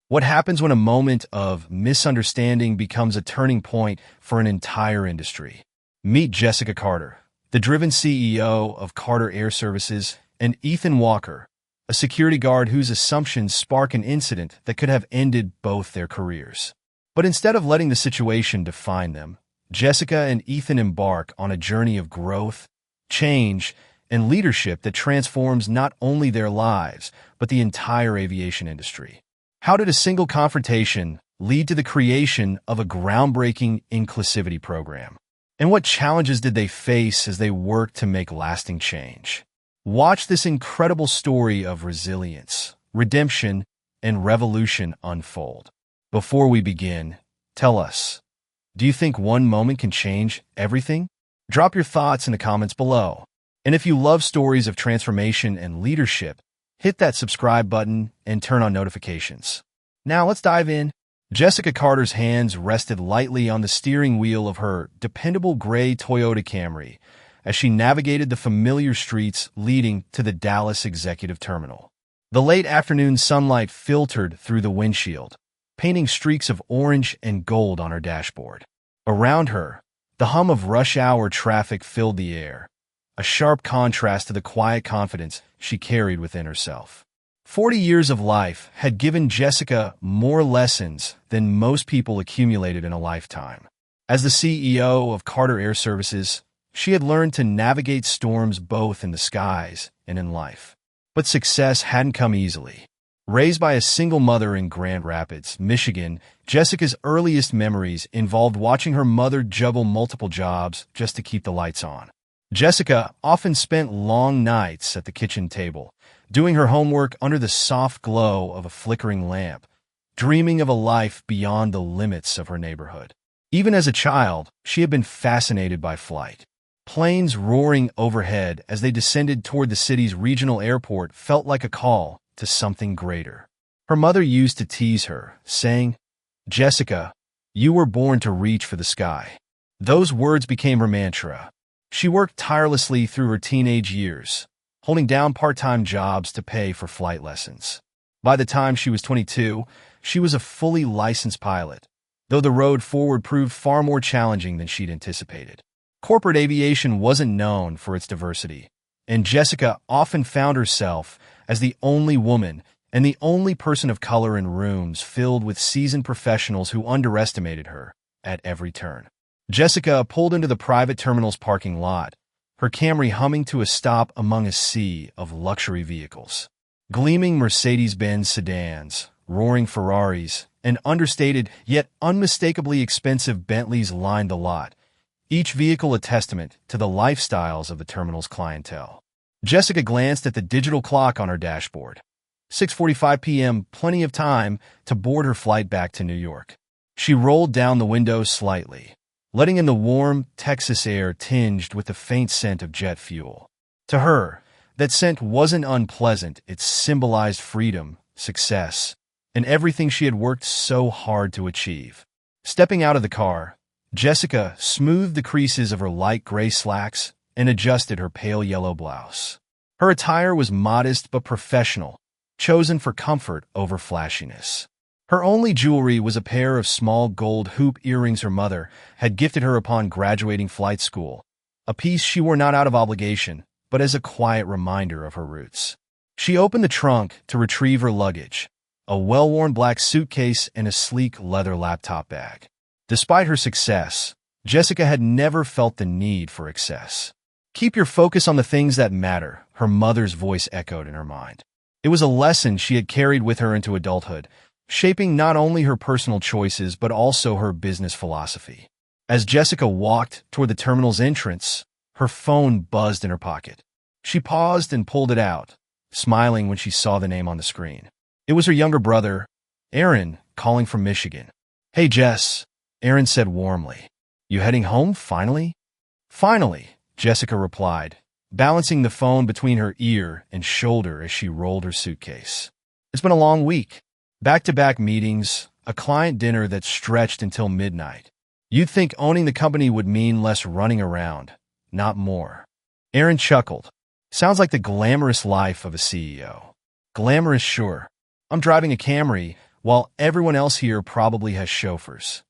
What happens when a moment of misunderstanding becomes a turning point for an entire industry? Meet Jessica Carter, the driven CEO of Carter Air Services, and Ethan Walker, a security guard whose assumptions spark an incident that could have ended both their careers. But instead of letting the situation define them, Jessica and Ethan embark on a journey of growth, change, and leadership that transforms not only their lives, but the entire aviation industry. How did a single confrontation lead to the creation of a groundbreaking inclusivity program? And what challenges did they face as they worked to make lasting change? Watch this incredible story of resilience, redemption, and revolution unfold. Before we begin, tell us, do you think one moment can change everything? Drop your thoughts in the comments below. And if you love stories of transformation and leadership, hit that subscribe button and turn on notifications. Now let's dive in. Jessica Carter's hands rested lightly on the steering wheel of her dependable gray Toyota Camry as she navigated the familiar streets leading to the Dallas Executive Terminal. The late afternoon sunlight filtered through the windshield, painting streaks of orange and gold on her dashboard. Around her, the hum of rush-hour traffic filled the air, a sharp contrast to the quiet confidence she carried within herself. 40 years of life had given Jessica more lessons than most people accumulated in a lifetime. As the CEO of Carter Air Services, she had learned to navigate storms both in the skies and in life. But success hadn't come easily. Raised by a single mother in Grand Rapids, Michigan, Jessica's earliest memories involved watching her mother juggle multiple jobs just to keep the lights on. Jessica often spent long nights at the kitchen table, doing her homework under the soft glow of a flickering lamp, dreaming of a life beyond the limits of her neighborhood. Even as a child, she had been fascinated by flight. Planes roaring overhead as they descended toward the city's regional airport felt like a call to something greater. Her mother used to tease her, saying, "Jessica, you were born to reach for the sky." Those words became her mantra. She worked tirelessly through her teenage years, holding down part-time jobs to pay for flight lessons. By the time she was 22, she was a fully licensed pilot, though the road forward proved far more challenging than she'd anticipated. Corporate aviation wasn't known for its diversity, and Jessica often found herself as the only woman and the only person of color in rooms filled with seasoned professionals who underestimated her at every turn. Jessica pulled into the private terminal's parking lot, her Camry humming to a stop among a sea of luxury vehicles. Gleaming Mercedes-Benz sedans, roaring Ferraris, and understated yet unmistakably expensive Bentleys lined the lot, each vehicle a testament to the lifestyles of the terminal's clientele. Jessica glanced at the digital clock on her dashboard. 6:45 p.m., plenty of time to board her flight back to New York. She rolled down the window slightly, letting in the warm Texas air tinged with the faint scent of jet fuel. To her, that scent wasn't unpleasant. It symbolized freedom, success, and everything she had worked so hard to achieve. Stepping out of the car, Jessica smoothed the creases of her light gray slacks and adjusted her pale yellow blouse. Her attire was modest but professional, chosen for comfort over flashiness. Her only jewelry was a pair of small gold hoop earrings her mother had gifted her upon graduating flight school, a piece she wore not out of obligation, but as a quiet reminder of her roots. She opened the trunk to retrieve her luggage, a well-worn black suitcase and a sleek leather laptop bag. Despite her success, Jessica had never felt the need for excess. "Keep your focus on the things that matter," her mother's voice echoed in her mind. It was a lesson she had carried with her into adulthood, shaping not only her personal choices but also her business philosophy. As Jessica walked toward the terminal's entrance, her phone buzzed in her pocket. She paused and pulled it out, smiling when she saw the name on the screen. It was her younger brother, Aaron, calling from Michigan. "Hey, Jess," Aaron said warmly. "You heading home, finally?" "Finally," Jessica replied, balancing the phone between her ear and shoulder as she rolled her suitcase. "It's been a long week. Back-to-back meetings, a client dinner that stretched until midnight. You'd think owning the company would mean less running around, not more." Aaron chuckled. "Sounds like the glamorous life of a CEO." "Glamorous, sure. I'm driving a Camry, while everyone else here probably has chauffeurs.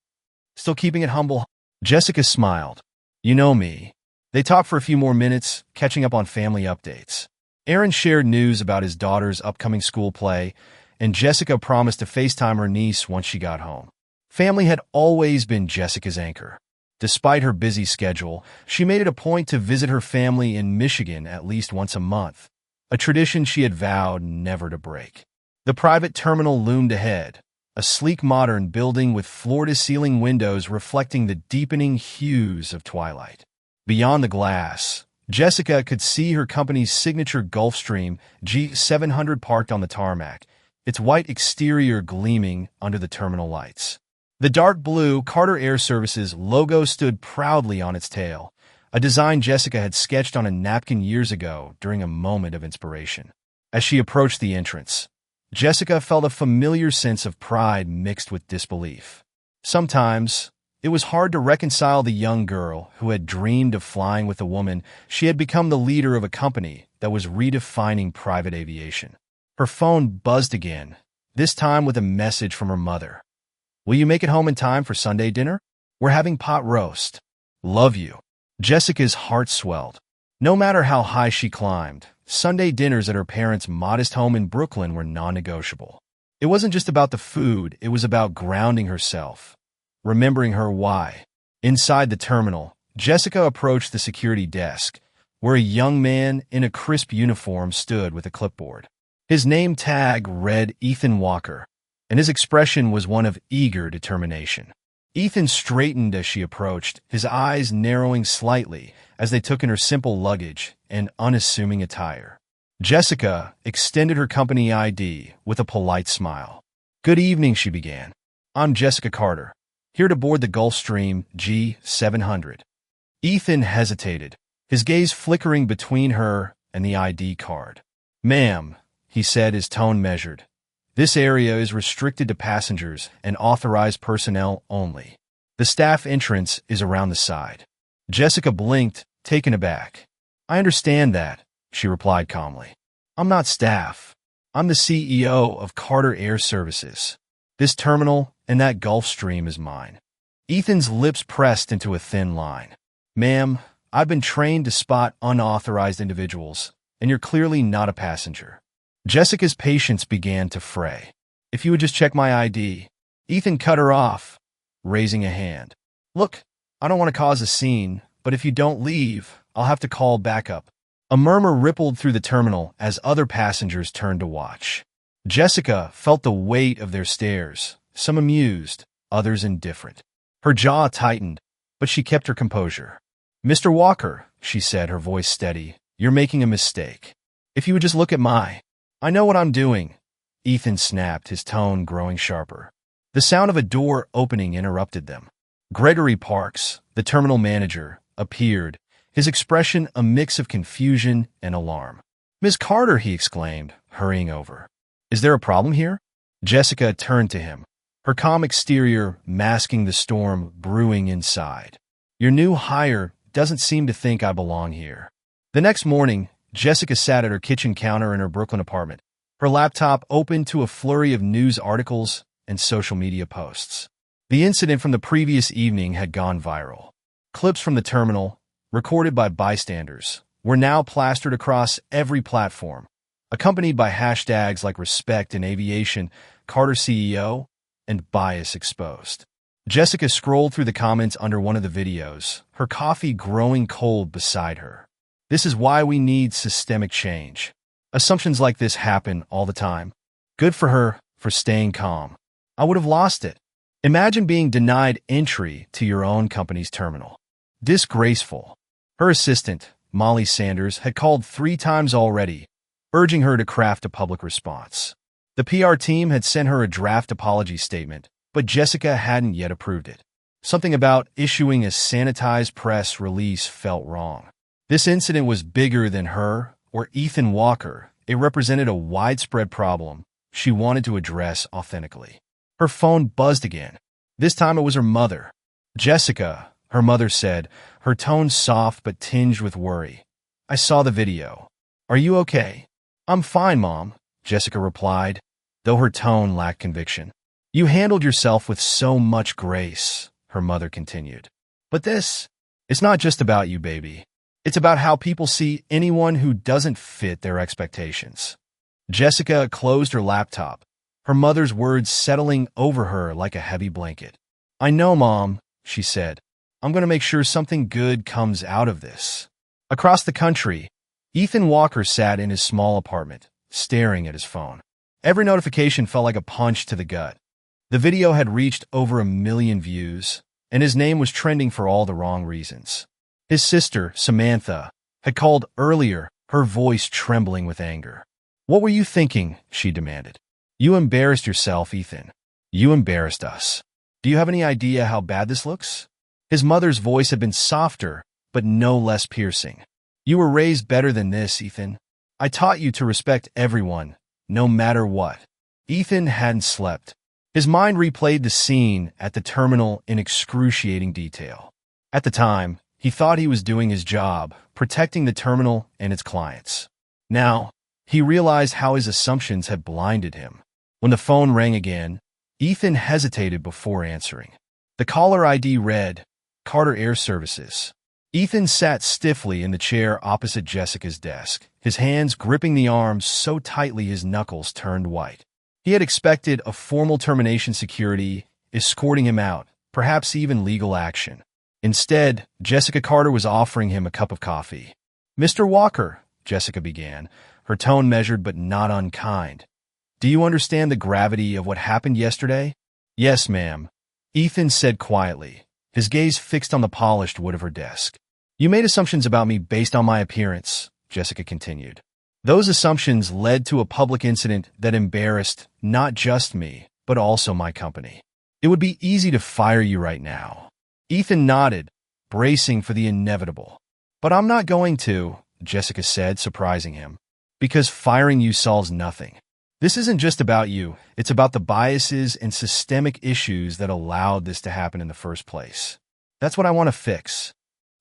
Still keeping it humble? Jessica smiled. You know me. They talked for a few more minutes, catching up on family updates. Aaron shared news about his daughter's upcoming school play, and Jessica promised to FaceTime her niece once she got home. Family had always been Jessica's anchor. Despite her busy schedule, she made it a point to visit her family in Michigan at least once a month, a tradition she had vowed never to break. The private terminal loomed ahead, a sleek modern building with floor-to-ceiling windows reflecting the deepening hues of twilight. Beyond the glass, Jessica could see her company's signature Gulfstream G700 parked on the tarmac, its white exterior gleaming under the terminal lights. The dark blue Carter Air Services logo stood proudly on its tail, a design Jessica had sketched on a napkin years ago during a moment of inspiration. As she approached the entrance, Jessica felt a familiar sense of pride mixed with disbelief. Sometimes, it was hard to reconcile the young girl who had dreamed of flying with a woman. She had become the leader of a company that was redefining private aviation. Her phone buzzed again, this time with a message from her mother. Will you make it home in time for Sunday dinner? We're having pot roast. Love you. Jessica's heart swelled. No matter how high she climbed, Sunday dinners at her parents' modest home in Brooklyn were non-negotiable. It wasn't just about the food, it was about grounding herself, remembering her why. Inside the terminal, Jessica approached the security desk, where a young man in a crisp uniform stood with a clipboard. His name tag read Ethan Walker, and his expression was one of eager determination. Ethan straightened as she approached, his eyes narrowing slightly as they took in her simple luggage and unassuming attire. Jessica extended her company ID with a polite smile. Good evening, she began. I'm Jessica Carter, here to board the Gulfstream G700. Ethan hesitated, his gaze flickering between her and the ID card. Ma'am, he said, his tone measured. This area is restricted to passengers and authorized personnel only. The staff entrance is around the side. Jessica blinked, taken aback. I understand that, she replied calmly. I'm not staff. I'm the CEO of Carter Air Services. This terminal and that Gulfstream is mine. Ethan's lips pressed into a thin line. Ma'am, I've been trained to spot unauthorized individuals, and you're clearly not a passenger. Jessica's patience began to fray. If you would just check my ID. Ethan cut her off, raising a hand. Look, I don't want to cause a scene, but if you don't leave, I'll have to call backup. A murmur rippled through the terminal as other passengers turned to watch. Jessica felt the weight of their stares, some amused, others indifferent. Her jaw tightened, but she kept her composure. Mr. Walker, she said, her voice steady, you're making a mistake. If you would just look at my... I know what I'm doing, Ethan snapped, his tone growing sharper. The sound of a door opening interrupted them. Gregory Parks, the terminal manager, appeared, his expression a mix of confusion and alarm. Miss Carter, he exclaimed, hurrying over. Is there a problem here? Jessica turned to him, her calm exterior masking the storm brewing inside. Your new hire doesn't seem to think I belong here. The next morning, Jessica sat at her kitchen counter in her Brooklyn apartment, her laptop open to a flurry of news articles and social media posts. The incident from the previous evening had gone viral. Clips from the terminal, recorded by bystanders, were now plastered across every platform, accompanied by hashtags like respect in aviation, Carter CEO, and bias exposed. Jessica scrolled through the comments under one of the videos, her coffee growing cold beside her. This is why we need systemic change. Assumptions like this happen all the time. Good for her for staying calm. I would have lost it. Imagine being denied entry to your own company's terminal. Disgraceful. Her assistant, Molly Sanders, had called 3 times already, urging her to craft a public response. The PR team had sent her a draft apology statement, but Jessica hadn't yet approved it. Something about issuing a sanitized press release felt wrong. This incident was bigger than her or Ethan Walker. It represented a widespread problem she wanted to address authentically. Her phone buzzed again. This time it was her mother. Jessica, her mother said, her tone soft but tinged with worry. I saw the video. Are you okay? I'm fine, Mom, Jessica replied, though her tone lacked conviction. You handled yourself with so much grace, her mother continued. But it's not just about you, baby. It's about how people see anyone who doesn't fit their expectations. Jessica closed her laptop, her mother's words settling over her like a heavy blanket. I know, Mom, she said. I'm going to make sure something good comes out of this. Across the country, Ethan Walker sat in his small apartment, staring at his phone. Every notification felt like a punch to the gut. The video had reached over 1 million views, and his name was trending for all the wrong reasons. His sister, Samantha, had called earlier, her voice trembling with anger. What were you thinking? She demanded. You embarrassed yourself, Ethan. You embarrassed us. Do you have any idea how bad this looks? His mother's voice had been softer, but no less piercing. You were raised better than this, Ethan. I taught you to respect everyone, no matter what. Ethan hadn't slept. His mind replayed the scene at the terminal in excruciating detail. At the time, he thought he was doing his job, protecting the terminal and its clients. Now, he realized how his assumptions had blinded him. When the phone rang again, Ethan hesitated before answering. The caller ID read, Carter Air Services. Ethan sat stiffly in the chair opposite Jessica's desk, his hands gripping the arms so tightly his knuckles turned white. He had expected a formal termination security escorting him out, perhaps even legal action. Instead, Jessica Carter was offering him a cup of coffee. Mr. Walker, Jessica began, her tone measured but not unkind. Do you understand the gravity of what happened yesterday? Yes, ma'am, Ethan said quietly, his gaze fixed on the polished wood of her desk. You made assumptions about me based on my appearance, Jessica continued. Those assumptions led to a public incident that embarrassed not just me, but also my company. It would be easy to fire you right now. Ethan nodded, bracing for the inevitable. But I'm not going to, Jessica said, surprising him, because firing you solves nothing. This isn't just about you, it's about the biases and systemic issues that allowed this to happen in the first place. That's what I want to fix.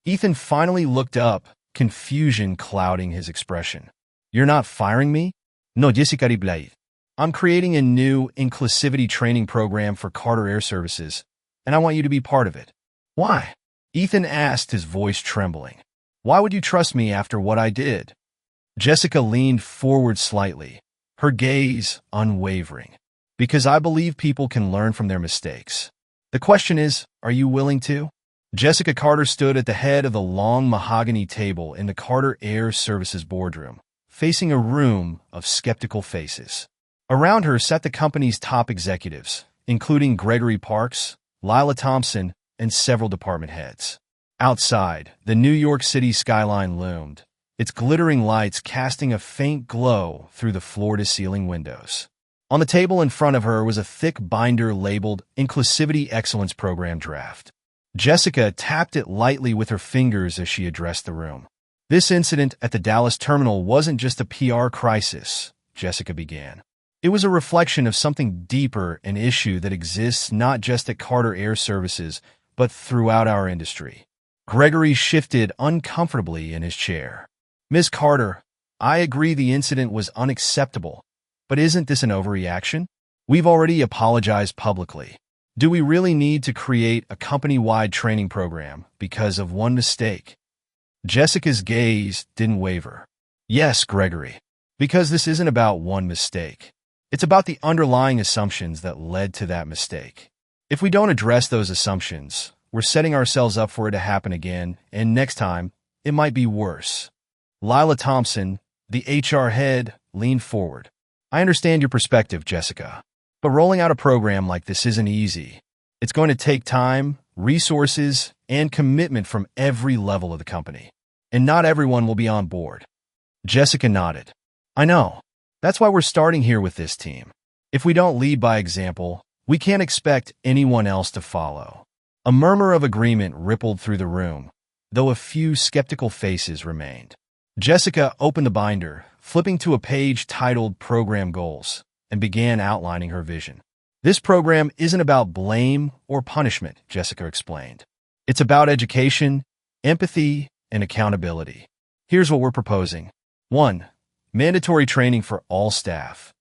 Ethan finally looked up, confusion clouding his expression. You're not firing me? No, Jessica Blade. I'm creating a new inclusivity training program for Carter Air Services, and I want you to be part of it. Why? Ethan asked, his voice trembling. Why would you trust me after what I did? Jessica leaned forward slightly, her gaze unwavering. Because I believe people can learn from their mistakes. The question is, are you willing to? Jessica Carter stood at the head of the long mahogany table in the Carter Air Services boardroom, facing a room of skeptical faces. Around her sat the company's top executives, including Gregory Parks, Lila Thompson, and several department heads. Outside, the New York City skyline loomed, its glittering lights casting a faint glow through the floor-to-ceiling windows. On the table in front of her was a thick binder labeled Inclusivity Excellence Program Draft. Jessica tapped it lightly with her fingers as she addressed the room. This incident at the Dallas terminal wasn't just a PR crisis, Jessica began. It was a reflection of something deeper, an issue that exists not just at Carter Air Services, but throughout our industry. Gregory shifted uncomfortably in his chair. Ms. Carter, I agree the incident was unacceptable, but isn't this an overreaction? We've already apologized publicly. Do we really need to create a company-wide training program because of one mistake? Jessica's gaze didn't waver. Yes, Gregory, because this isn't about one mistake. It's about the underlying assumptions that led to that mistake. If we don't address those assumptions, we're setting ourselves up for it to happen again, and next time, it might be worse. Lila Thompson, the HR head, leaned forward. I understand your perspective, Jessica, but rolling out a program like this isn't easy. It's going to take time, resources, and commitment from every level of the company. And not everyone will be on board. Jessica nodded. I know. That's why we're starting here with this team. If we don't lead by example, we can't expect anyone else to follow. A murmur of agreement rippled through the room, though a few skeptical faces remained. Jessica opened the binder, flipping to a page titled Program Goals, and began outlining her vision. This program isn't about blame or punishment, Jessica explained. It's about education, empathy, and accountability. Here's what we're proposing. 1. Mandatory training for all staff.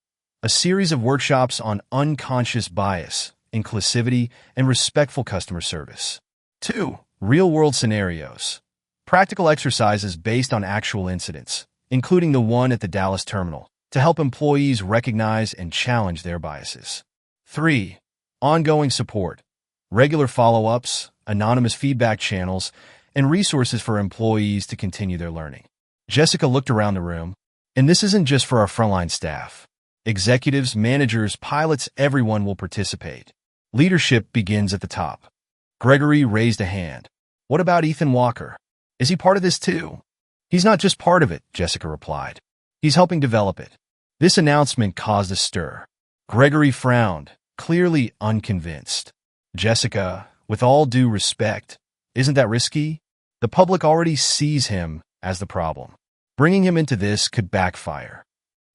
a series of workshops on unconscious bias, inclusivity, and respectful customer service. 2. Real-world scenarios. Practical exercises based on actual incidents, including the one at the Dallas terminal, to help employees recognize and challenge their biases. 3. Ongoing support. Regular follow-ups, anonymous feedback channels, and resources for employees to continue their learning. Jessica looked around the room, and this isn't just for our frontline staff. Executives, managers, pilots, everyone will participate. Leadership begins at the top. Gregory raised a hand. What about Ethan Walker? Is he part of this too? He's not just part of it, Jessica replied. He's helping develop it. This announcement caused a stir. Gregory frowned, clearly unconvinced. Jessica, with all due respect, isn't that risky? The public already sees him as the problem. Bringing him into this could backfire.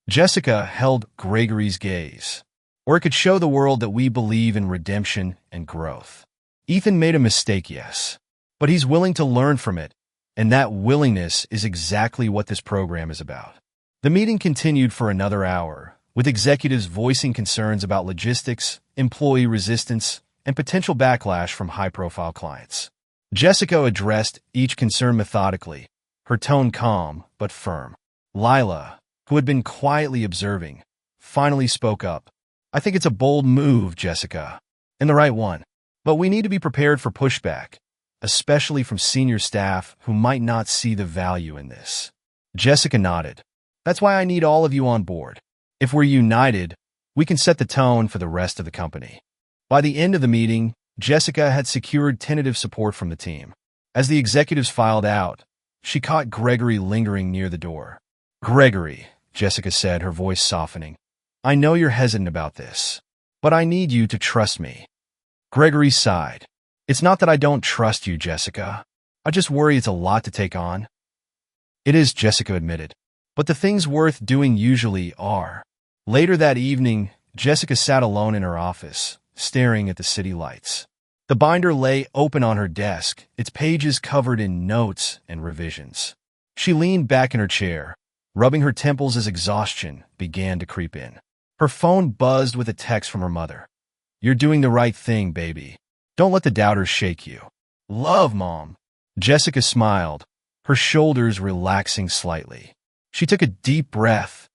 Jessica held Gregory's gaze. Or it could show the world that we believe in redemption and growth. Ethan made a mistake, yes, but he's willing to learn from it, and that willingness is exactly what this program is about. The meeting continued for another hour, with executives voicing concerns about logistics, employee resistance, and potential backlash from high-profile clients. Jessica addressed each concern methodically, her tone calm but firm. Lila, who had been quietly observing, finally spoke up. I think it's a bold move, Jessica, and the right one. But we need to be prepared for pushback, especially from senior staff who might not see the value in this. Jessica nodded. That's why I need all of you on board. If we're united, we can set the tone for the rest of the company. By the end of the meeting, Jessica had secured tentative support from the team. As the executives filed out, she caught Gregory lingering near the door. Gregory, Jessica said, her voice softening, I know you're hesitant about this, but I need you to trust me. Gregory sighed. It's not that I don't trust you, Jessica. I just worry it's a lot to take on. It is, Jessica admitted, but the things worth doing usually are. Later that evening, Jessica sat alone in her office, staring at the city lights. The binder lay open on her desk, its pages covered in notes and revisions. She leaned back in her chair, rubbing her temples as exhaustion began to creep in. Her phone buzzed with a text from her mother. You're doing the right thing, baby. Don't let the doubters shake you. Love, Mom. Jessica smiled, her shoulders relaxing slightly. She took a deep breath,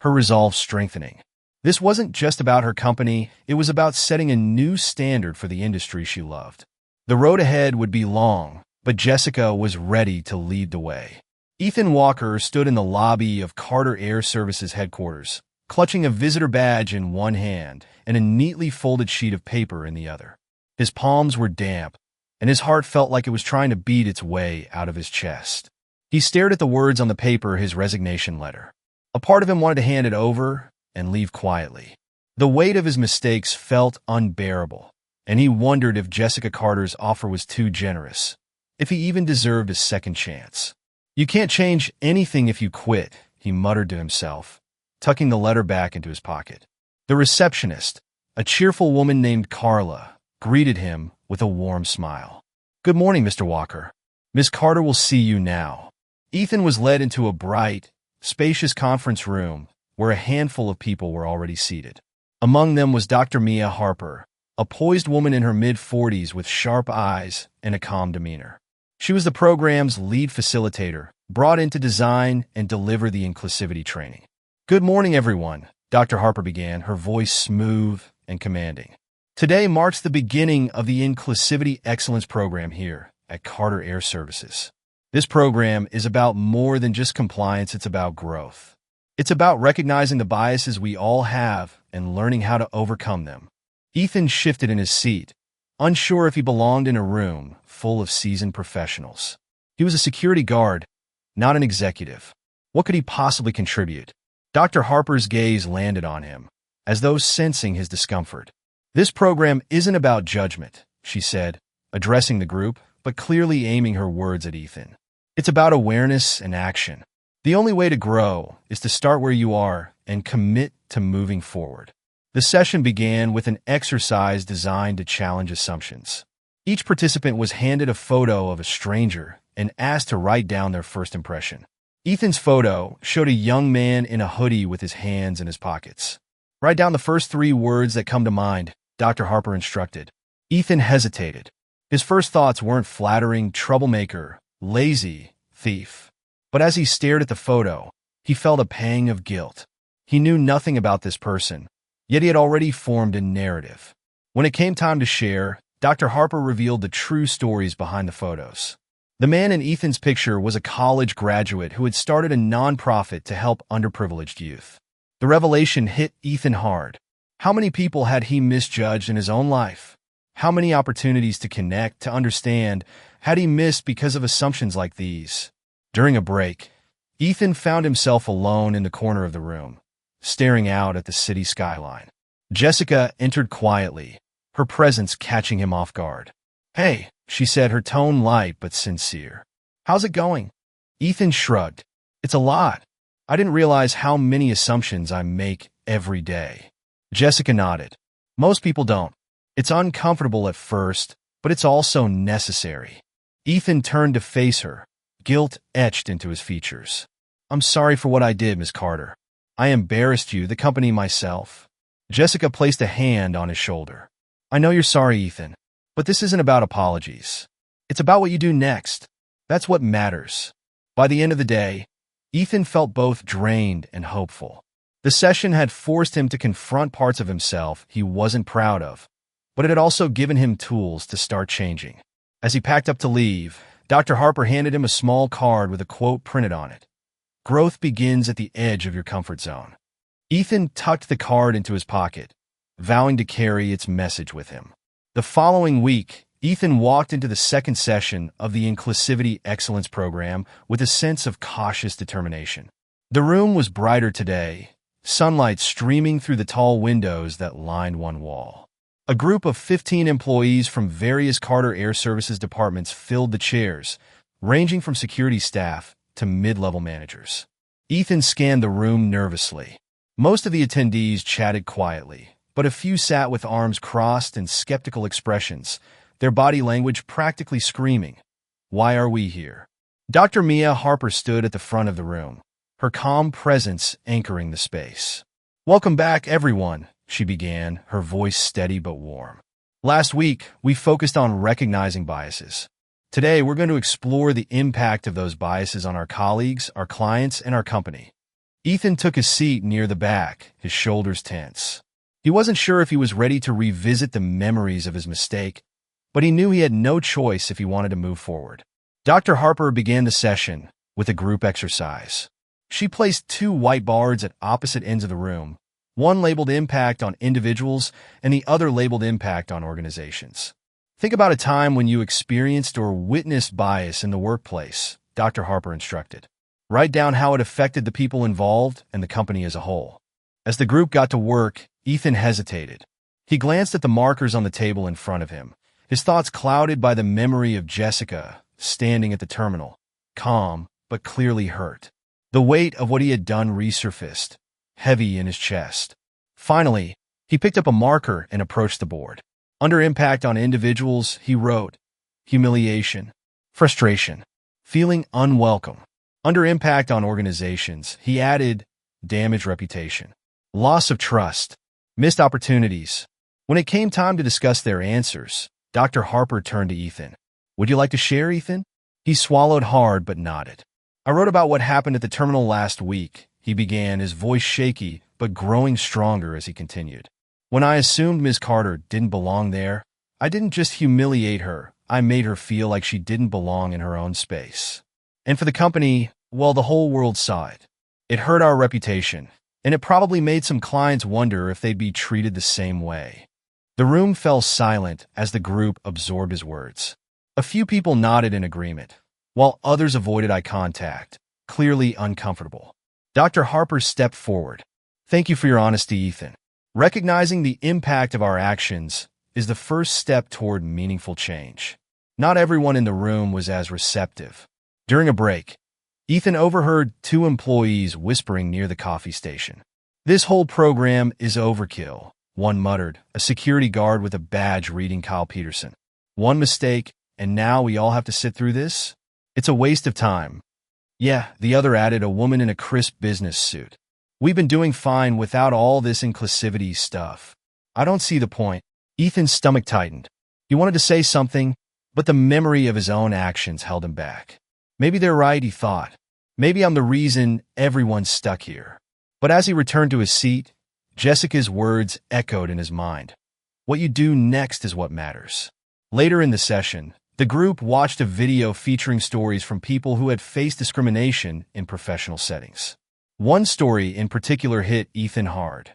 her resolve strengthening. This wasn't just about her company, it was about setting a new standard for the industry she loved. The road ahead would be long, but Jessica was ready to lead the way. Ethan Walker stood in the lobby of Carter Air Services headquarters, clutching a visitor badge in one hand and a neatly folded sheet of paper in the other. His palms were damp, and his heart felt like it was trying to beat its way out of his chest. He stared at the words on the paper, his resignation letter. A part of him wanted to hand it over and leave quietly. The weight of his mistakes felt unbearable, and he wondered if Jessica Carter's offer was too generous, if he even deserved a second chance. You can't change anything if you quit, he muttered to himself, tucking the letter back into his pocket. The receptionist, a cheerful woman named Carla, greeted him with a warm smile. Good morning, Mr. Walker. Miss Carter will see you now. Ethan was led into a bright, spacious conference room where a handful of people were already seated. Among them was Dr. Mia Harper, a poised woman in her mid-40s with sharp eyes and a calm demeanor. She was the program's lead facilitator, brought in to design and deliver the inclusivity training. Good morning, everyone, Dr. Harper began, her voice smooth and commanding. Today marks the beginning of the Inclusivity Excellence Program here at Carter Air Services. This program is about more than just compliance, it's about growth. It's about recognizing the biases we all have and learning how to overcome them. Ethan shifted in his seat, unsure if he belonged in a room full of seasoned professionals. He was a security guard, not an executive. What could he possibly contribute? Dr. Harper's gaze landed on him, as though sensing his discomfort. This program isn't about judgment, she said, addressing the group, but clearly aiming her words at Ethan. It's about awareness and action. The only way to grow is to start where you are and commit to moving forward. The session began with an exercise designed to challenge assumptions. Each participant was handed a photo of a stranger and asked to write down their first impression. Ethan's photo showed a young man in a hoodie with his hands in his pockets. Write down the first 3 words that come to mind, Dr. Harper instructed. Ethan hesitated. His first thoughts weren't flattering, troublemaker, lazy, thief. But as he stared at the photo, he felt a pang of guilt. He knew nothing about this person, yet he had already formed a narrative. When it came time to share, Dr. Harper revealed the true stories behind the photos. The man in Ethan's picture was a college graduate who had started a nonprofit to help underprivileged youth. The revelation hit Ethan hard. How many people had he misjudged in his own life? How many opportunities to connect, to understand, had he missed because of assumptions like these? During a break, Ethan found himself alone in the corner of the room, staring out at the city skyline. Jessica entered quietly, her presence catching him off guard. "Hey," she said, her tone light but sincere. "How's it going?" Ethan shrugged. "It's a lot. I didn't realize how many assumptions I make every day." Jessica nodded. "Most people don't. It's uncomfortable at first, but it's also necessary." Ethan turned to face her, guilt etched into his features. "I'm sorry for what I did, Miss Carter. I embarrassed you, the company, myself." Jessica placed a hand on his shoulder. "I know you're sorry, Ethan, but this isn't about apologies. It's about what you do next. That's what matters." By the end of the day, Ethan felt both drained and hopeful. The session had forced him to confront parts of himself he wasn't proud of, but it had also given him tools to start changing. As he packed up to leave, Dr. Harper handed him a small card with a quote printed on it. "Growth begins at the edge of your comfort zone." Ethan tucked the card into his pocket, vowing to carry its message with him. The following week, Ethan walked into the second session of the Inclusivity Excellence Program with a sense of cautious determination. The room was brighter today, sunlight streaming through the tall windows that lined one wall. A group of 15 employees from various Carter Air Services departments filled the chairs, ranging from security staff to mid-level managers. Ethan scanned the room nervously. Most of the attendees chatted quietly, but a few sat with arms crossed and skeptical expressions, their body language practically screaming, "Why are we here?" Dr. Mia Harper stood at the front of the room, her calm presence anchoring the space. "Welcome back, everyone," she began, her voice steady but warm. "Last week, we focused on recognizing biases. Today, we're going to explore the impact of those biases on our colleagues, our clients, and our company." Ethan took a seat near the back, his shoulders tense. He wasn't sure if he was ready to revisit the memories of his mistake, but he knew he had no choice if he wanted to move forward. Dr. Harper began the session with a group exercise. She placed 2 whiteboards at opposite ends of the room, one labeled Impact on Individuals and the other labeled Impact on Organizations. "Think about a time when you experienced or witnessed bias in the workplace," Dr. Harper instructed. "Write down how it affected the people involved and the company as a whole." As the group got to work, Ethan hesitated. He glanced at the markers on the table in front of him, his thoughts clouded by the memory of Jessica standing at the terminal, calm but clearly hurt. The weight of what he had done resurfaced, heavy in his chest. Finally, he picked up a marker and approached the board. Under Impact on Individuals, he wrote, "Humiliation, frustration, feeling unwelcome." Under Impact on Organizations, he added, "Damaged reputation, loss of trust, missed opportunities." When it came time to discuss their answers, Dr. Harper turned to Ethan. "Would you like to share, Ethan?" He swallowed hard but nodded. "I wrote about what happened at the terminal last week," he began, his voice shaky but growing stronger as he continued. "When I assumed Ms. Carter didn't belong there, I didn't just humiliate her, I made her feel like she didn't belong in her own space. And for the company, well, the whole world saw it. It hurt our reputation, and it probably made some clients wonder if they'd be treated the same way." The room fell silent as the group absorbed his words. A few people nodded in agreement, while others avoided eye contact, clearly uncomfortable. Dr. Harper stepped forward. "Thank you for your honesty, Ethan. Recognizing the impact of our actions is the first step toward meaningful change." Not everyone in the room was as receptive. During a break, Ethan overheard 2 employees whispering near the coffee station. "This whole program is overkill," one muttered, a security guard with a badge reading Kyle Peterson. "One mistake, and now we all have to sit through this? It's a waste of time." "Yeah," the other added, a woman in a crisp business suit. We've been doing fine without all this inclusivity stuff. I don't see the point. Ethan's stomach tightened. He wanted to say something, but the memory of his own actions held him back. Maybe they're right, he thought. Maybe I'm the reason everyone's stuck here. But as he returned to his seat, Jessica's words echoed in his mind. What you do next is what matters. Later in the session, the group watched a video featuring stories from people who had faced discrimination in professional settings. One story in particular hit Ethan hard.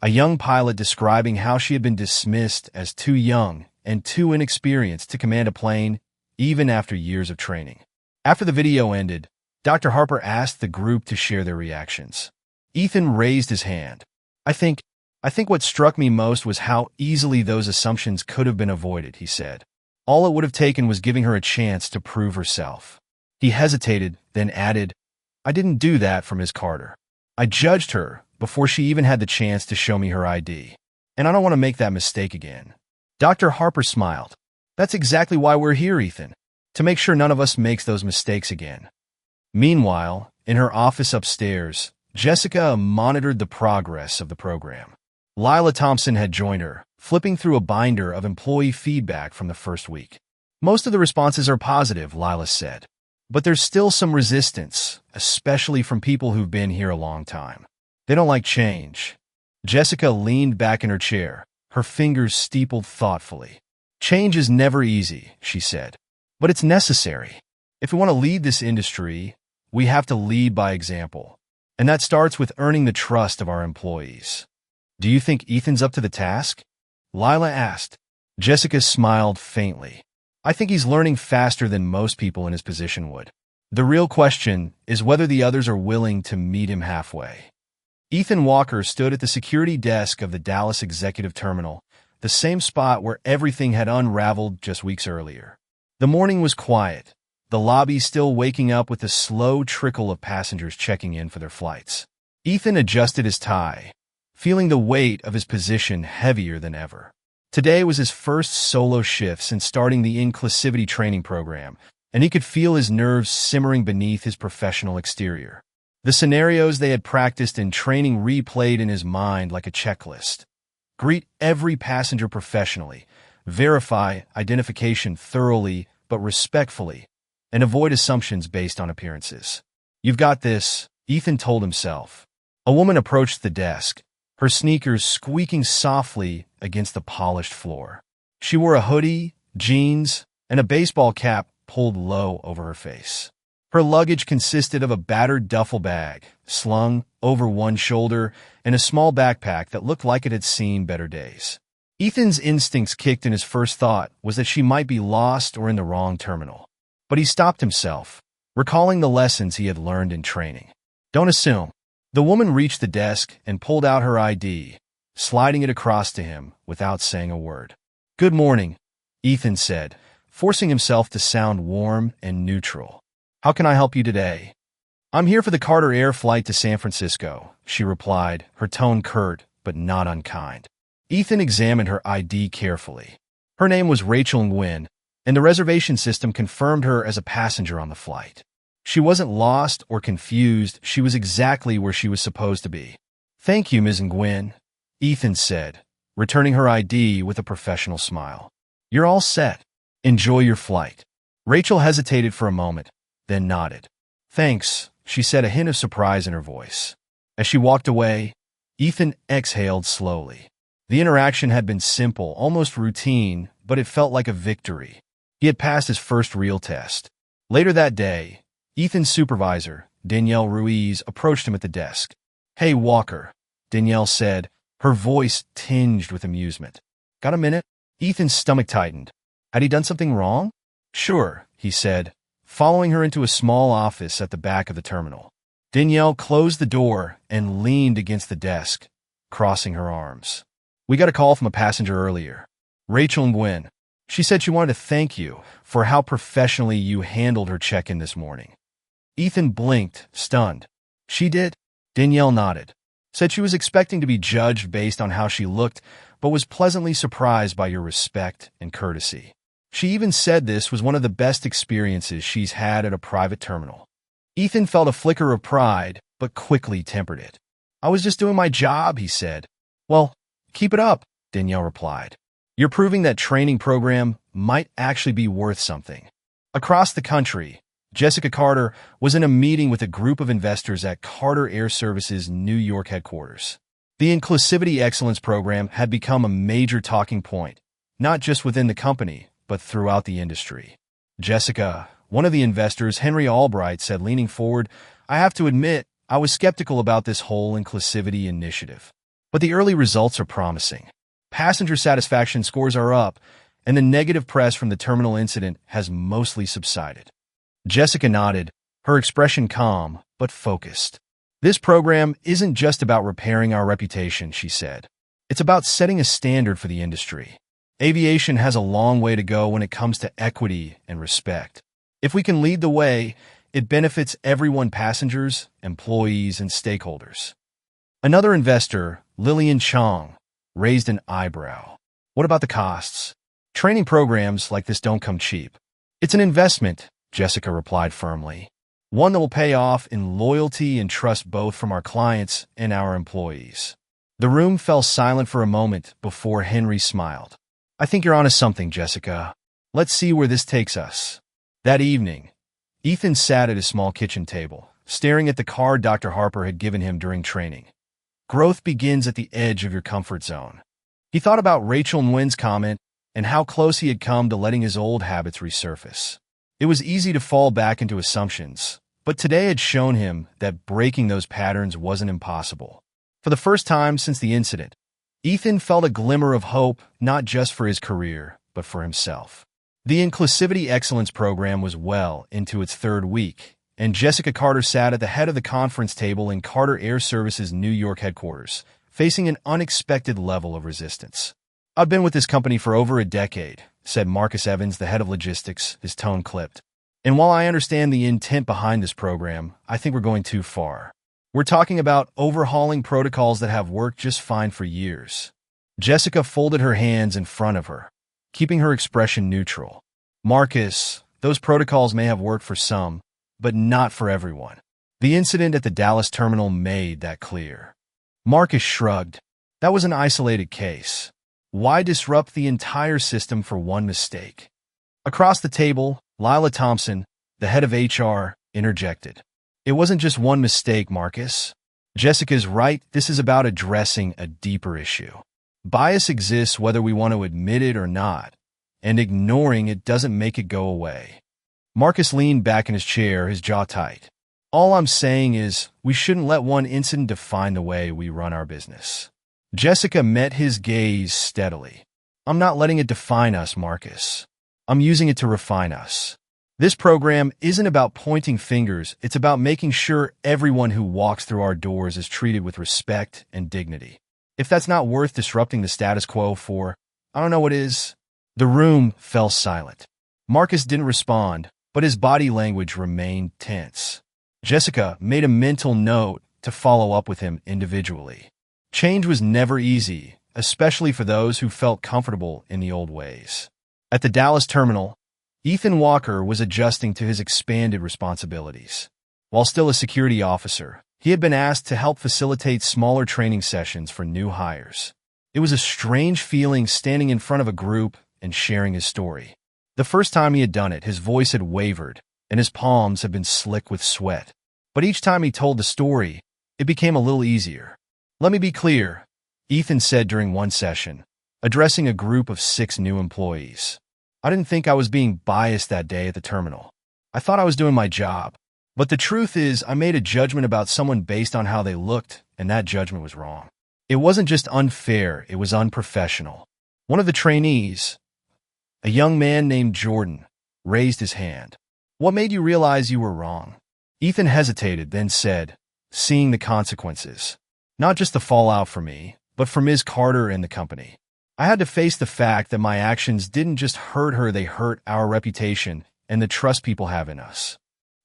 A young pilot describing how she had been dismissed as too young and too inexperienced to command a plane, even after years of training. After the video ended, Dr. Harper asked the group to share their reactions. Ethan raised his hand. I think what struck me most was how easily those assumptions could have been avoided, he said. All it would have taken was giving her a chance to prove herself. He hesitated, then added, I didn't do that for Ms. Carter. I judged her before she even had the chance to show me her ID. And I don't want to make that mistake again. Dr. Harper smiled. That's exactly why we're here, Ethan. To make sure none of us makes those mistakes again. Meanwhile, in her office upstairs, Jessica monitored the progress of the program. Lila Thompson had joined her, flipping through a binder of employee feedback from the first week. Most of the responses are positive, Lila said. But there's still some resistance, especially from people who've been here a long time. They don't like change. Jessica leaned back in her chair, her fingers steepled thoughtfully. Change is never easy, she said. But it's necessary. If we want to lead this industry, we have to lead by example. And that starts with earning the trust of our employees. Do you think Ethan's up to the task? Lila asked. Jessica smiled faintly. I think he's learning faster than most people in his position would. The real question is whether the others are willing to meet him halfway. Ethan Walker stood at the security desk of the Dallas Executive Terminal, the same spot where everything had unraveled just weeks earlier. The morning was quiet, the lobby still waking up with the slow trickle of passengers checking in for their flights. Ethan adjusted his tie, feeling the weight of his position heavier than ever. Today was his first solo shift since starting the inclusivity training program, and he could feel his nerves simmering beneath his professional exterior. The scenarios they had practiced in training replayed in his mind like a checklist. Greet every passenger professionally, verify identification thoroughly but respectfully, and avoid assumptions based on appearances. You've got this, Ethan told himself. A woman approached the desk, her sneakers squeaking softly against the polished floor. She wore a hoodie, jeans, and a baseball cap pulled low over her face. Her luggage consisted of a battered duffel bag, slung over one shoulder, and a small backpack that looked like it had seen better days. Ethan's instincts kicked, and his first thought was that she might be lost or in the wrong terminal. But he stopped himself, recalling the lessons he had learned in training. Don't assume. The woman reached the desk and pulled out her ID, sliding it across to him without saying a word. Good morning, Ethan said, forcing himself to sound warm and neutral. How can I help you today? I'm here for the Carter Air flight to San Francisco, she replied, her tone curt but not unkind. Ethan examined her ID carefully. Her name was Rachel Nguyen, and the reservation system confirmed her as a passenger on the flight. She wasn't lost or confused, she was exactly where she was supposed to be. Thank you, Ms. Nguyen, Ethan said, returning her ID with a professional smile. You're all set. Enjoy your flight. Rachel hesitated for a moment, then nodded. Thanks, she said, a hint of surprise in her voice. As she walked away, Ethan exhaled slowly. The interaction had been simple, almost routine, but it felt like a victory. He had passed his first real test. Later that day, Ethan's supervisor, Danielle Ruiz, approached him at the desk. Hey, Walker, Danielle said, her voice tinged with amusement. Got a minute? Ethan's stomach tightened. Had he done something wrong? Sure, he said, following her into a small office at the back of the terminal. Danielle closed the door and leaned against the desk, crossing her arms. We got a call from a passenger earlier. Rachel Nguyen. She said she wanted to thank you for how professionally you handled her check-in this morning. Ethan blinked, stunned. She did? Danielle nodded. Said she was expecting to be judged based on how she looked, but was pleasantly surprised by your respect and courtesy. She even said this was one of the best experiences she's had at a private terminal. Ethan felt a flicker of pride, but quickly tempered it. I was just doing my job, he said. Well, keep it up, Danielle replied. You're proving that training program might actually be worth something. Across the country, Jessica Carter was in a meeting with a group of investors at Carter Air Services' New York headquarters. The Inclusivity Excellence Program had become a major talking point, not just within the company, but throughout the industry. Jessica, one of the investors, Henry Albright, said, leaning forward, I have to admit, I was skeptical about this whole inclusivity initiative. But the early results are promising. Passenger satisfaction scores are up, and the negative press from the terminal incident has mostly subsided. Jessica nodded, her expression calm but focused. This program isn't just about repairing our reputation, she said. It's about setting a standard for the industry. Aviation has a long way to go when it comes to equity and respect. If we can lead the way, it benefits everyone: passengers, employees, and stakeholders. Another investor, Lillian Chong, raised an eyebrow. What about the costs? Training programs like this don't come cheap. It's an investment, Jessica replied firmly. One that will pay off in loyalty and trust both from our clients and our employees. The room fell silent for a moment before Henry smiled. I think you're onto something, Jessica. Let's see where this takes us. That evening, Ethan sat at his small kitchen table, staring at the card Dr. Harper had given him during training. Growth begins at the edge of your comfort zone. He thought about Rachel Nguyen's comment and how close he had come to letting his old habits resurface. It was easy to fall back into assumptions, but today had shown him that breaking those patterns wasn't impossible. For the first time since the incident, Ethan felt a glimmer of hope, not just for his career, but for himself. The Inclusivity Excellence Program was well into its third week, and Jessica Carter sat at the head of the conference table in Carter Air Services' New York headquarters, facing an unexpected level of resistance. I've been with this company for over a decade, said Marcus Evans, the head of logistics, his tone clipped. And while I understand the intent behind this program, I think we're going too far. We're talking about overhauling protocols that have worked just fine for years. Jessica folded her hands in front of her, keeping her expression neutral. Marcus, those protocols may have worked for some, but not for everyone. The incident at the Dallas terminal made that clear. Marcus shrugged. That was an isolated case. Why disrupt the entire system for one mistake? Across the table, Lila Thompson, the head of HR, interjected. It wasn't just one mistake, Marcus. Jessica's right, this is about addressing a deeper issue. Bias exists whether we want to admit it or not, and ignoring it doesn't make it go away. Marcus leaned back in his chair, his jaw tight. All I'm saying is, we shouldn't let one incident define the way we run our business. Jessica met his gaze steadily. I'm not letting it define us, Marcus. I'm using it to refine us. This program isn't about pointing fingers, it's about making sure everyone who walks through our doors is treated with respect and dignity. If that's not worth disrupting the status quo for, I don't know what is. The room fell silent. Marcus didn't respond, but his body language remained tense. Jessica made a mental note to follow up with him individually. Change was never easy, especially for those who felt comfortable in the old ways. At the Dallas terminal, Ethan Walker was adjusting to his expanded responsibilities. While still a security officer, he had been asked to help facilitate smaller training sessions for new hires. It was a strange feeling standing in front of a group and sharing his story. The first time he had done it, his voice had wavered, and his palms had been slick with sweat. But each time he told the story, it became a little easier. Let me be clear, Ethan said during one session, addressing a group of 6 new employees. I didn't think I was being biased that day at the terminal. I thought I was doing my job. But the truth is, I made a judgment about someone based on how they looked, and that judgment was wrong. It wasn't just unfair, it was unprofessional. One of the trainees, a young man named Jordan, raised his hand. What made you realize you were wrong? Ethan hesitated, then said, seeing the consequences. Not just the fallout for me, but for Ms. Carter and the company. I had to face the fact that my actions didn't just hurt her, they hurt our reputation and the trust people have in us.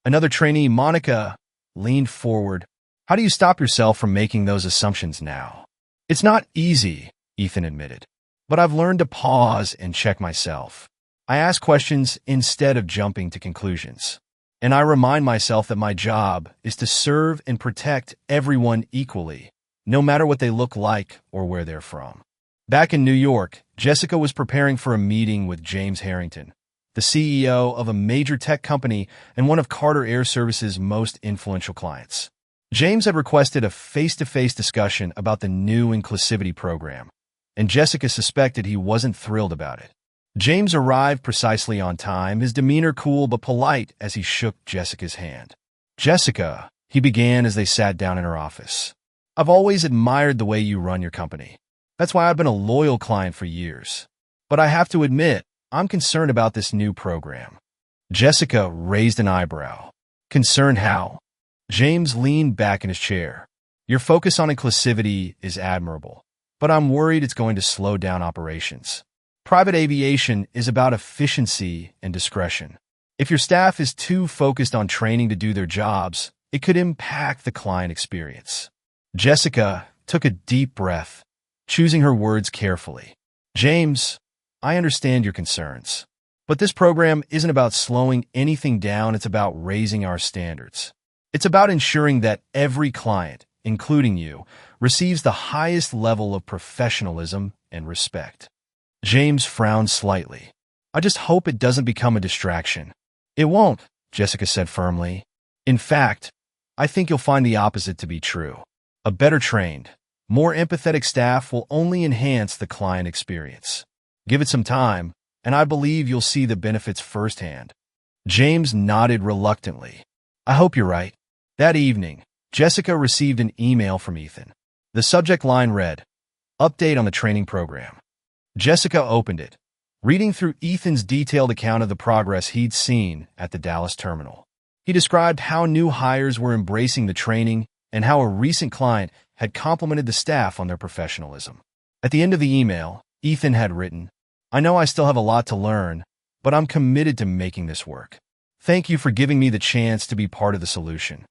Another trainee, Monica, leaned forward. How do you stop yourself from making those assumptions now? It's not easy, Ethan admitted, but I've learned to pause and check myself. I ask questions instead of jumping to conclusions. And I remind myself that my job is to serve and protect everyone equally, no matter what they look like or where they're from. Back in New York, Jessica was preparing for a meeting with James Harrington, the CEO of a major tech company and one of Carter Air Service's most influential clients. James had requested a face-to-face discussion about the new inclusivity program, and Jessica suspected he wasn't thrilled about it. James arrived precisely on time, his demeanor cool but polite as he shook Jessica's hand. "Jessica," he began as they sat down in her office, "I've always admired the way you run your company. That's why I've been a loyal client for years. But I have to admit, I'm concerned about this new program." Jessica raised an eyebrow. "Concerned how?" James leaned back in his chair. "Your focus on inclusivity is admirable, but I'm worried it's going to slow down operations. Private aviation is about efficiency and discretion. If your staff is too focused on training to do their jobs, it could impact the client experience." Jessica took a deep breath, choosing her words carefully. "James, I understand your concerns, but this program isn't about slowing anything down, it's about raising our standards. It's about ensuring that every client, including you, receives the highest level of professionalism and respect." James frowned slightly. "I just hope it doesn't become a distraction." "It won't," Jessica said firmly. "In fact, I think you'll find the opposite to be true. A better trained, more empathetic staff will only enhance the client experience. Give it some time, and I believe you'll see the benefits firsthand." James nodded reluctantly. "I hope you're right." That evening, Jessica received an email from Ethan. The subject line read, "Update on the training program." Jessica opened it, reading through Ethan's detailed account of the progress he'd seen at the Dallas terminal. He described how new hires were embracing the training and how a recent client had complimented the staff on their professionalism. At the end of the email, Ethan had written, "I know I still have a lot to learn, but I'm committed to making this work. Thank you for giving me the chance to be part of the solution."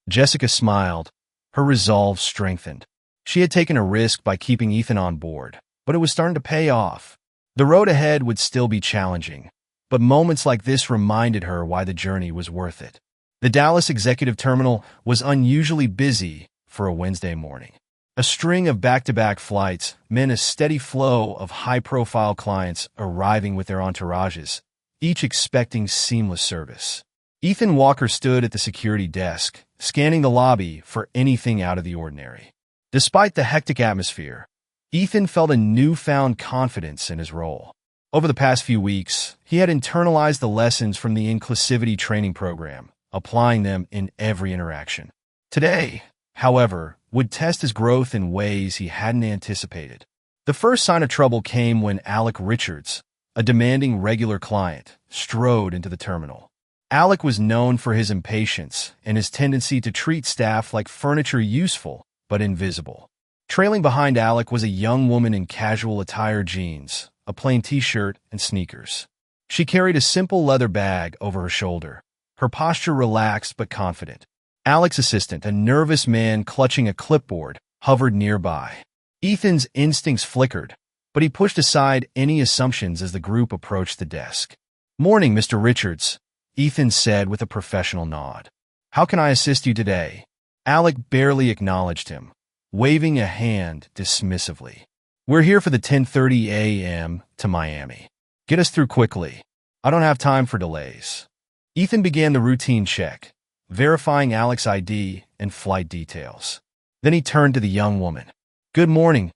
Jessica smiled, her resolve strengthened. She had taken a risk by keeping Ethan on board, but it was starting to pay off. The road ahead would still be challenging, but moments like this reminded her why the journey was worth it. The Dallas Executive Terminal was unusually busy for a Wednesday morning. A string of back-to-back flights meant a steady flow of high-profile clients arriving with their entourages, each expecting seamless service. Ethan Walker stood at the security desk, scanning the lobby for anything out of the ordinary. Despite the hectic atmosphere, Ethan felt a newfound confidence in his role. Over the past few weeks, he had internalized the lessons from the inclusivity training program, applying them in every interaction. Today, however, would test his growth in ways he hadn't anticipated. The first sign of trouble came when Alec Richards, a demanding regular client, strode into the terminal. Alec was known for his impatience and his tendency to treat staff like furniture, useful but invisible. Trailing behind Alec was a young woman in casual attire, jeans, a plain t-shirt, and sneakers. She carried a simple leather bag over her shoulder, her posture relaxed but confident. Alec's assistant, a nervous man clutching a clipboard, hovered nearby. Ethan's instincts flickered, but he pushed aside any assumptions as the group approached the desk. "Morning, Mr. Richards," Ethan said with a professional nod. "How can I assist you today?" Alec barely acknowledged him, waving a hand dismissively. "We're here for the 10:30 a.m. to Miami. Get us through quickly. I don't have time for delays." Ethan began the routine check, verifying Alec's ID and flight details. Then he turned to the young woman. "Good morning,"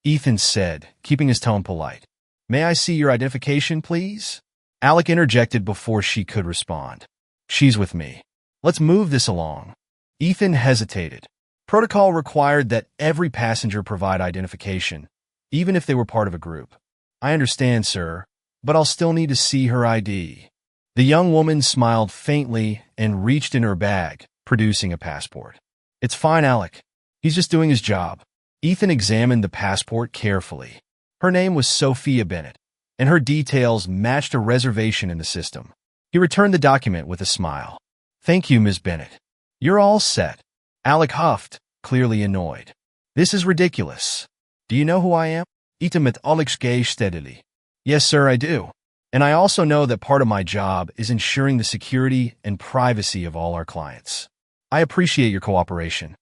Ethan said, keeping his tone polite. "May I see your identification, please?" Alec interjected before she could respond. "She's with me. Let's move this along." Ethan hesitated. Protocol required that every passenger provide identification, even if they were part of a group. "I understand, sir, but I'll still need to see her ID." The young woman smiled faintly and reached in her bag, producing a passport. "It's fine, Alec. He's just doing his job." Ethan examined the passport carefully. Her name was Sophia Bennett, and her details matched a reservation in the system. He returned the document with a smile. "Thank you, Ms. Bennett. You're all set." Alec huffed, clearly annoyed. "This is ridiculous. Do you know who I am?" Ethan met Alex Gay steadily. "Yes, sir, I do. And I also know that part of my job is ensuring the security and privacy of all our clients. I appreciate your cooperation."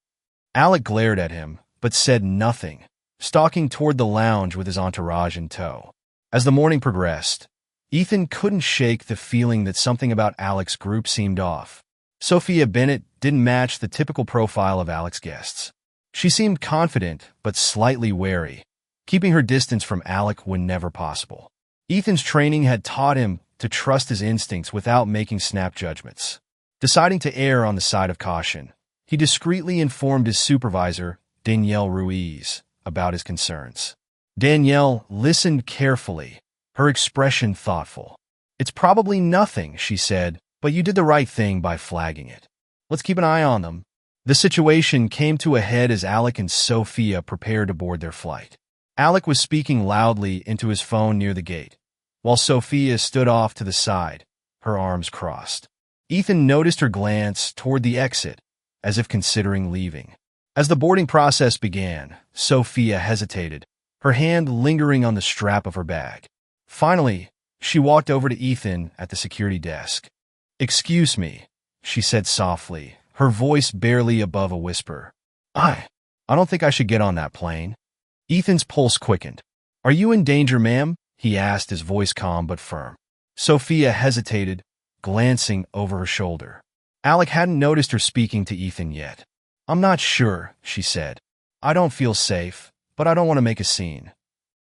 Alec glared at him, but said nothing, stalking toward the lounge with his entourage in tow. As the morning progressed, Ethan couldn't shake the feeling that something about Alec's group seemed off. Sophia Bennett didn't match the typical profile of Alec's guests. She seemed confident but slightly wary, keeping her distance from Alec whenever possible. Ethan's training had taught him to trust his instincts without making snap judgments. Deciding to err on the side of caution, he discreetly informed his supervisor, Danielle Ruiz, about his concerns. Danielle listened carefully, her expression thoughtful. "It's probably nothing," she said, "but you did the right thing by flagging it. Let's keep an eye on them." The situation came to a head as Alec and Sophia prepared to board their flight. Alec was speaking loudly into his phone near the gate, while Sophia stood off to the side, her arms crossed. Ethan noticed her glance toward the exit, as if considering leaving. As the boarding process began, Sophia hesitated, her hand lingering on the strap of her bag. Finally, she walked over to Ethan at the security desk. "Excuse me," she said softly, her voice barely above a whisper. I don't think I should get on that plane." Ethan's pulse quickened. "Are you in danger, ma'am?" he asked, his voice calm but firm. Sophia hesitated, glancing over her shoulder. Alec hadn't noticed her speaking to Ethan yet. "I'm not sure," she said. "I don't feel safe, but I don't want to make a scene."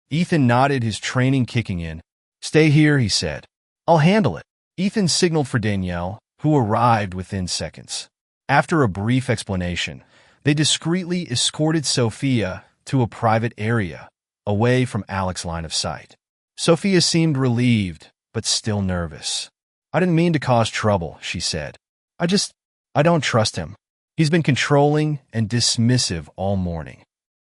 Ethan nodded, his training kicking in. "Stay here," he said. "I'll handle it." Ethan signaled for Danielle, who arrived within seconds. After a brief explanation, they discreetly escorted Sophia to a private area, away from Alec's line of sight. Sophia seemed relieved, but still nervous. "I didn't mean to cause trouble," she said. I don't trust him. He's been controlling and dismissive all morning."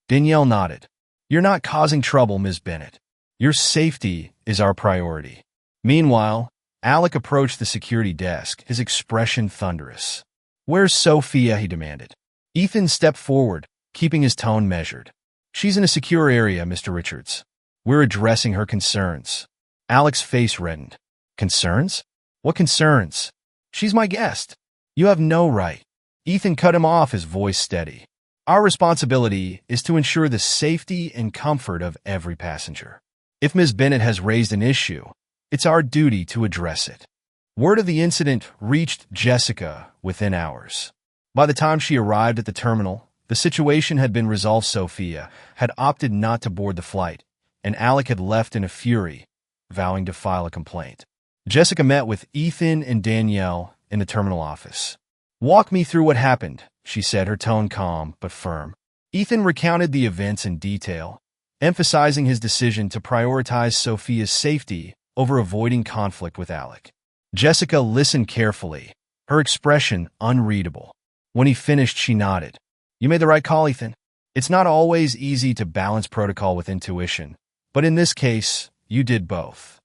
Danielle nodded. "You're not causing trouble, Ms. Bennett. Your safety is our priority." Meanwhile, Alec approached the security desk, his expression thunderous. "Where's Sophia?" he demanded. Ethan stepped forward, keeping his tone measured. "She's in a secure area, Mr. Richards. We're addressing her concerns." Alec's face reddened. "Concerns? What concerns?" "She's my guest. You have no right." Ethan cut him off, his voice steady. "Our responsibility is to ensure the safety and comfort of every passenger. If Ms. Bennett has raised an issue, it's our duty to address it." Word of the incident reached Jessica within hours. By the time she arrived at the terminal, the situation had been resolved. Sophia had opted not to board the flight, and Alec had left in a fury, vowing to file a complaint. Jessica met with Ethan and Danielle in the terminal office. "Walk me through what happened," she said, her tone calm but firm. Ethan recounted the events in detail, emphasizing his decision to prioritize Sophia's safety over avoiding conflict with Alec. Jessica listened carefully, her expression unreadable. When he finished, she nodded. "You made the right call, Ethan. It's not always easy to balance protocol with intuition, but in this case, you did both."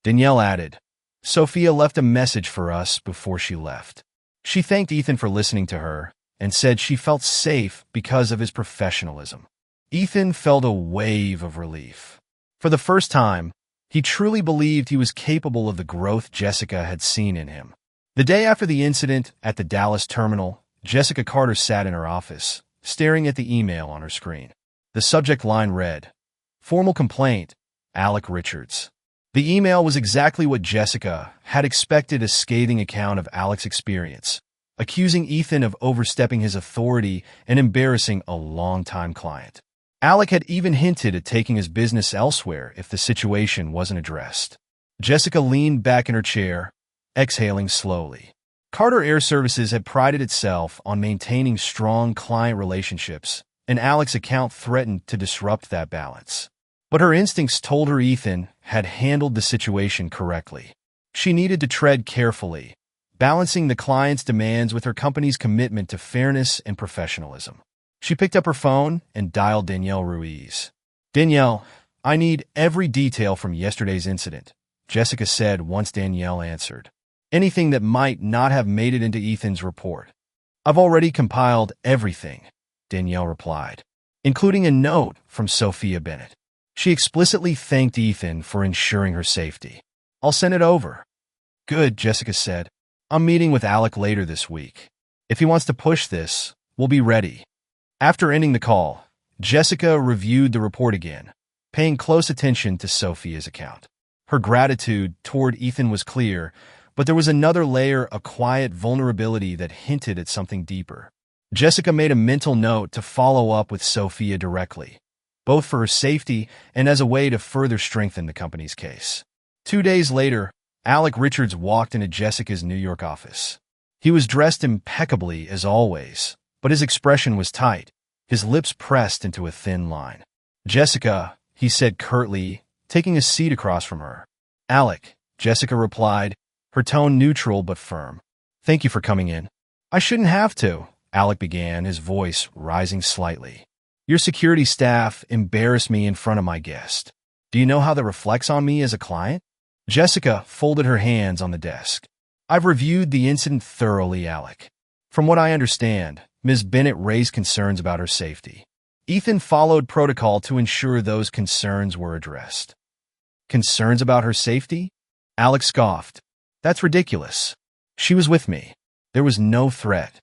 Danielle added, "Sophia left a message for us before she left. She thanked Ethan for listening to her and said she felt safe because of his professionalism." Ethan felt a wave of relief. For the first time, he truly believed he was capable of the growth Jessica had seen in him. The day after the incident at the Dallas terminal, Jessica Carter sat in her office, staring at the email on her screen. The subject line read, "Formal complaint, Alec Richards." The email was exactly what Jessica had expected, a scathing account of Alec's experience, accusing Ethan of overstepping his authority and embarrassing a longtime client. Alec had even hinted at taking his business elsewhere if the situation wasn't addressed. Jessica leaned back in her chair, exhaling slowly. Carter Air Services had prided itself on maintaining strong client relationships, and Alec's account threatened to disrupt that balance. But her instincts told her Ethan had handled the situation correctly. She needed to tread carefully, balancing the client's demands with her company's commitment to fairness and professionalism. She picked up her phone and dialed Danielle Ruiz. "Danielle, I need every detail from yesterday's incident," Jessica said once Danielle answered. "Anything that might not have made it into Ethan's report." "I've already compiled everything," Danielle replied, including a note from Sophia Bennett. She explicitly thanked Ethan for ensuring her safety. "I'll send it over." "Good," Jessica said. "I'm meeting with Alec later this week. If he wants to push this, we'll be ready." After ending the call, Jessica reviewed the report again, paying close attention to Sophia's account. Her gratitude toward Ethan was clear, but there was another layer of quiet vulnerability that hinted at something deeper. Jessica made a mental note to follow up with Sophia directly, both for her safety and as a way to further strengthen the company's case. 2 days later, Alec Richards walked into Jessica's New York office. He was dressed impeccably as always, but his expression was tight, his lips pressed into a thin line. "Jessica," he said curtly, taking a seat across from her. "Alec," Jessica replied, her tone neutral but firm. "Thank you for coming in." "I shouldn't have to," Alec began, his voice rising slightly. "Your security staff embarrassed me in front of my guest. Do you know how that reflects on me as a client?" Jessica folded her hands on the desk. "I've reviewed the incident thoroughly, Alec. From what I understand, Ms. Bennett raised concerns about her safety. Ethan followed protocol to ensure those concerns were addressed." "Concerns about her safety?" Alec scoffed. "That's ridiculous. She was with me. There was no threat."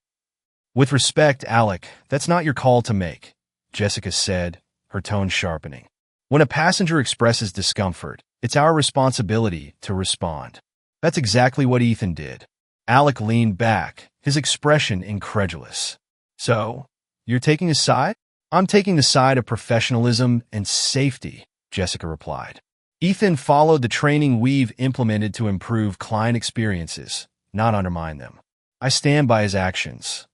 "With respect, Alec, that's not your call to make," Jessica said, her tone sharpening. "When a passenger expresses discomfort, it's our responsibility to respond." "That's exactly what Ethan did." Alec leaned back, his expression incredulous. "So, you're taking a side?" "I'm taking the side of professionalism and safety," Jessica replied. "Ethan followed the training we've implemented to improve client experiences, not undermine them. I stand by his actions."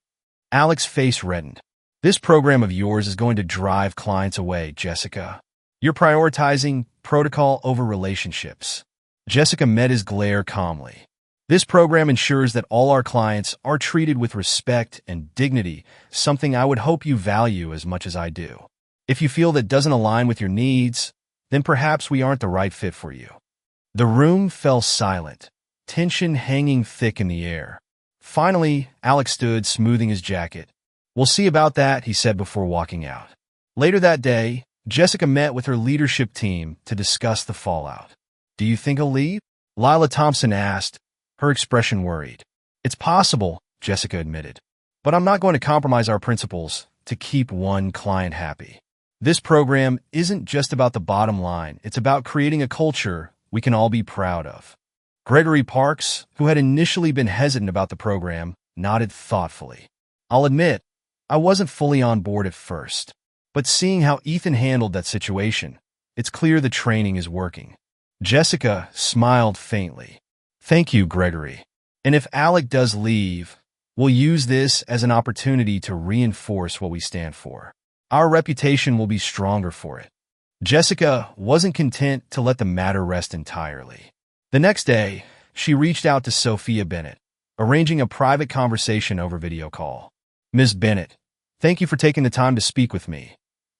Alec's face reddened. "This program of yours is going to drive clients away, Jessica. You're prioritizing protocol over relationships." Jessica met his glare calmly. "This program ensures that all our clients are treated with respect and dignity, something I would hope you value as much as I do. If you feel that doesn't align with your needs, then perhaps we aren't the right fit for you." The room fell silent, tension hanging thick in the air. Finally, Alec stood, smoothing his jacket. "We'll see about that," he said before walking out. Later that day, Jessica met with her leadership team to discuss the fallout. "Do you think he'll leave?" Lila Thompson asked, her expression worried. "It's possible," Jessica admitted. "But I'm not going to compromise our principles to keep one client happy. This program isn't just about the bottom line. It's about creating a culture we can all be proud of." Gregory Parks, who had initially been hesitant about the program, nodded thoughtfully. "I'll admit, I wasn't fully on board at first. But seeing how Ethan handled that situation, it's clear the training is working." Jessica smiled faintly. "Thank you, Gregory. And if Alec does leave, we'll use this as an opportunity to reinforce what we stand for. Our reputation will be stronger for it." Jessica wasn't content to let the matter rest entirely. The next day, she reached out to Sophia Bennett, arranging a private conversation over video call. "Ms. Bennett, thank you for taking the time to speak with me,"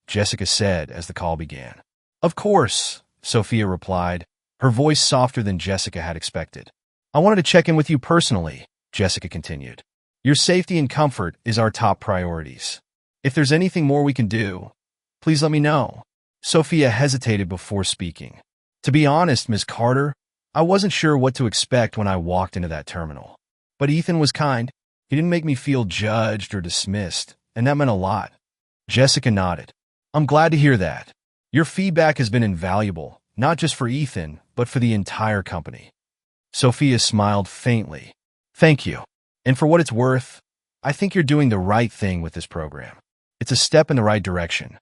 Jessica said as the call began. "Of course," Sophia replied, her voice softer than Jessica had expected. "I wanted to check in with you personally," Jessica continued. "Your safety and comfort is our top priorities. If there's anything more we can do, please let me know." Sophia hesitated before speaking. "To be honest, Ms. Carter, I wasn't sure what to expect when I walked into that terminal. But Ethan was kind. He didn't make me feel judged or dismissed, and that meant a lot." Jessica nodded. "I'm glad to hear that. Your feedback has been invaluable, not just for Ethan, but for the entire company." Sophia smiled faintly. "Thank you. And for what it's worth, I think you're doing the right thing with this program. It's a step in the right direction."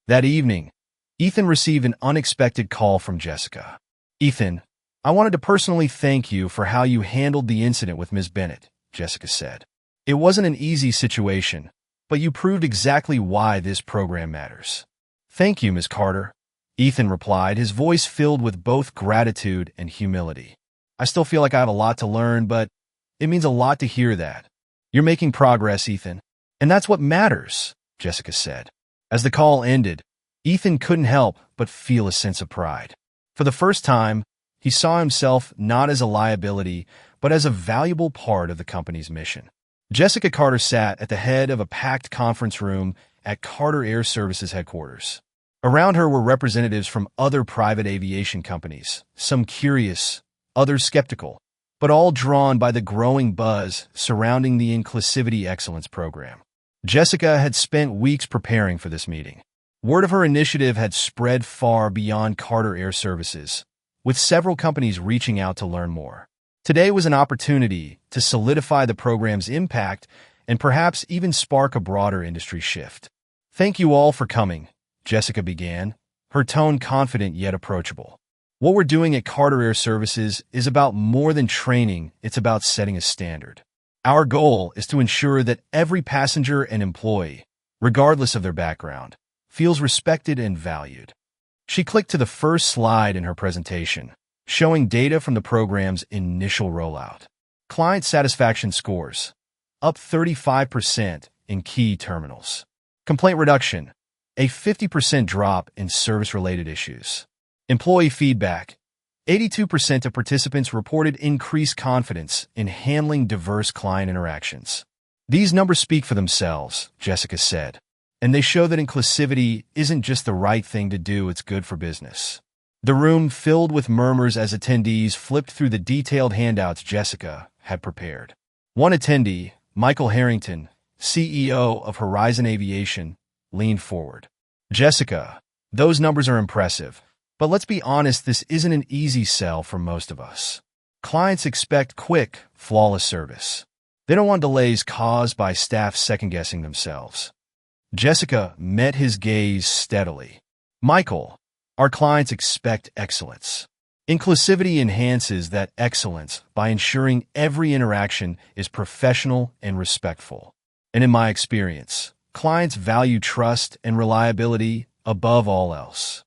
That evening, Ethan received an unexpected call from Jessica. "Ethan, I wanted to personally thank you for how you handled the incident with Ms. Bennett," Jessica said. "It wasn't an easy situation, but you proved exactly why this program matters." "Thank you, Ms. Carter," Ethan replied, his voice filled with both gratitude and humility. "I still feel like I have a lot to learn, but it means a lot to hear that. You're making progress, Ethan. And that's what matters," Jessica said. As the call ended, Ethan couldn't help but feel a sense of pride. For the first time, he saw himself not as a liability, but as a valuable part of the company's mission. Jessica Carter sat at the head of a packed conference room at Carter Air Services headquarters. Around her were representatives from other private aviation companies, some curious, others skeptical, but all drawn by the growing buzz surrounding the Inclusivity Excellence program. Jessica had spent weeks preparing for this meeting. Word of her initiative had spread far beyond Carter Air Services, with several companies reaching out to learn more. Today was an opportunity to solidify the program's impact and perhaps even spark a broader industry shift. "Thank you all for coming," Jessica began, her tone confident yet approachable. "What we're doing at Carter Air Services is about more than training, it's about setting a standard. Our goal is to ensure that every passenger and employee, regardless of their background, feels respected and valued." She clicked to the first slide in her presentation, showing data from the program's initial rollout. Client satisfaction scores, up 35% in key terminals. Complaint reduction, a 50% drop in service-related issues. Employee feedback, 82% of participants reported increased confidence in handling diverse client interactions. "These numbers speak for themselves," Jessica said, "and they show that inclusivity isn't just the right thing to do, it's good for business." The room filled with murmurs as attendees flipped through the detailed handouts Jessica had prepared. One attendee, Michael Harrington, CEO of Horizon Aviation, leaned forward. "Jessica, those numbers are impressive, but let's be honest, this isn't an easy sell for most of us. Clients expect quick, flawless service. They don't want delays caused by staff second-guessing themselves." Jessica met his gaze steadily. "Michael, our clients expect excellence. Inclusivity enhances that excellence by ensuring every interaction is professional and respectful. And in my experience, clients value trust and reliability above all else."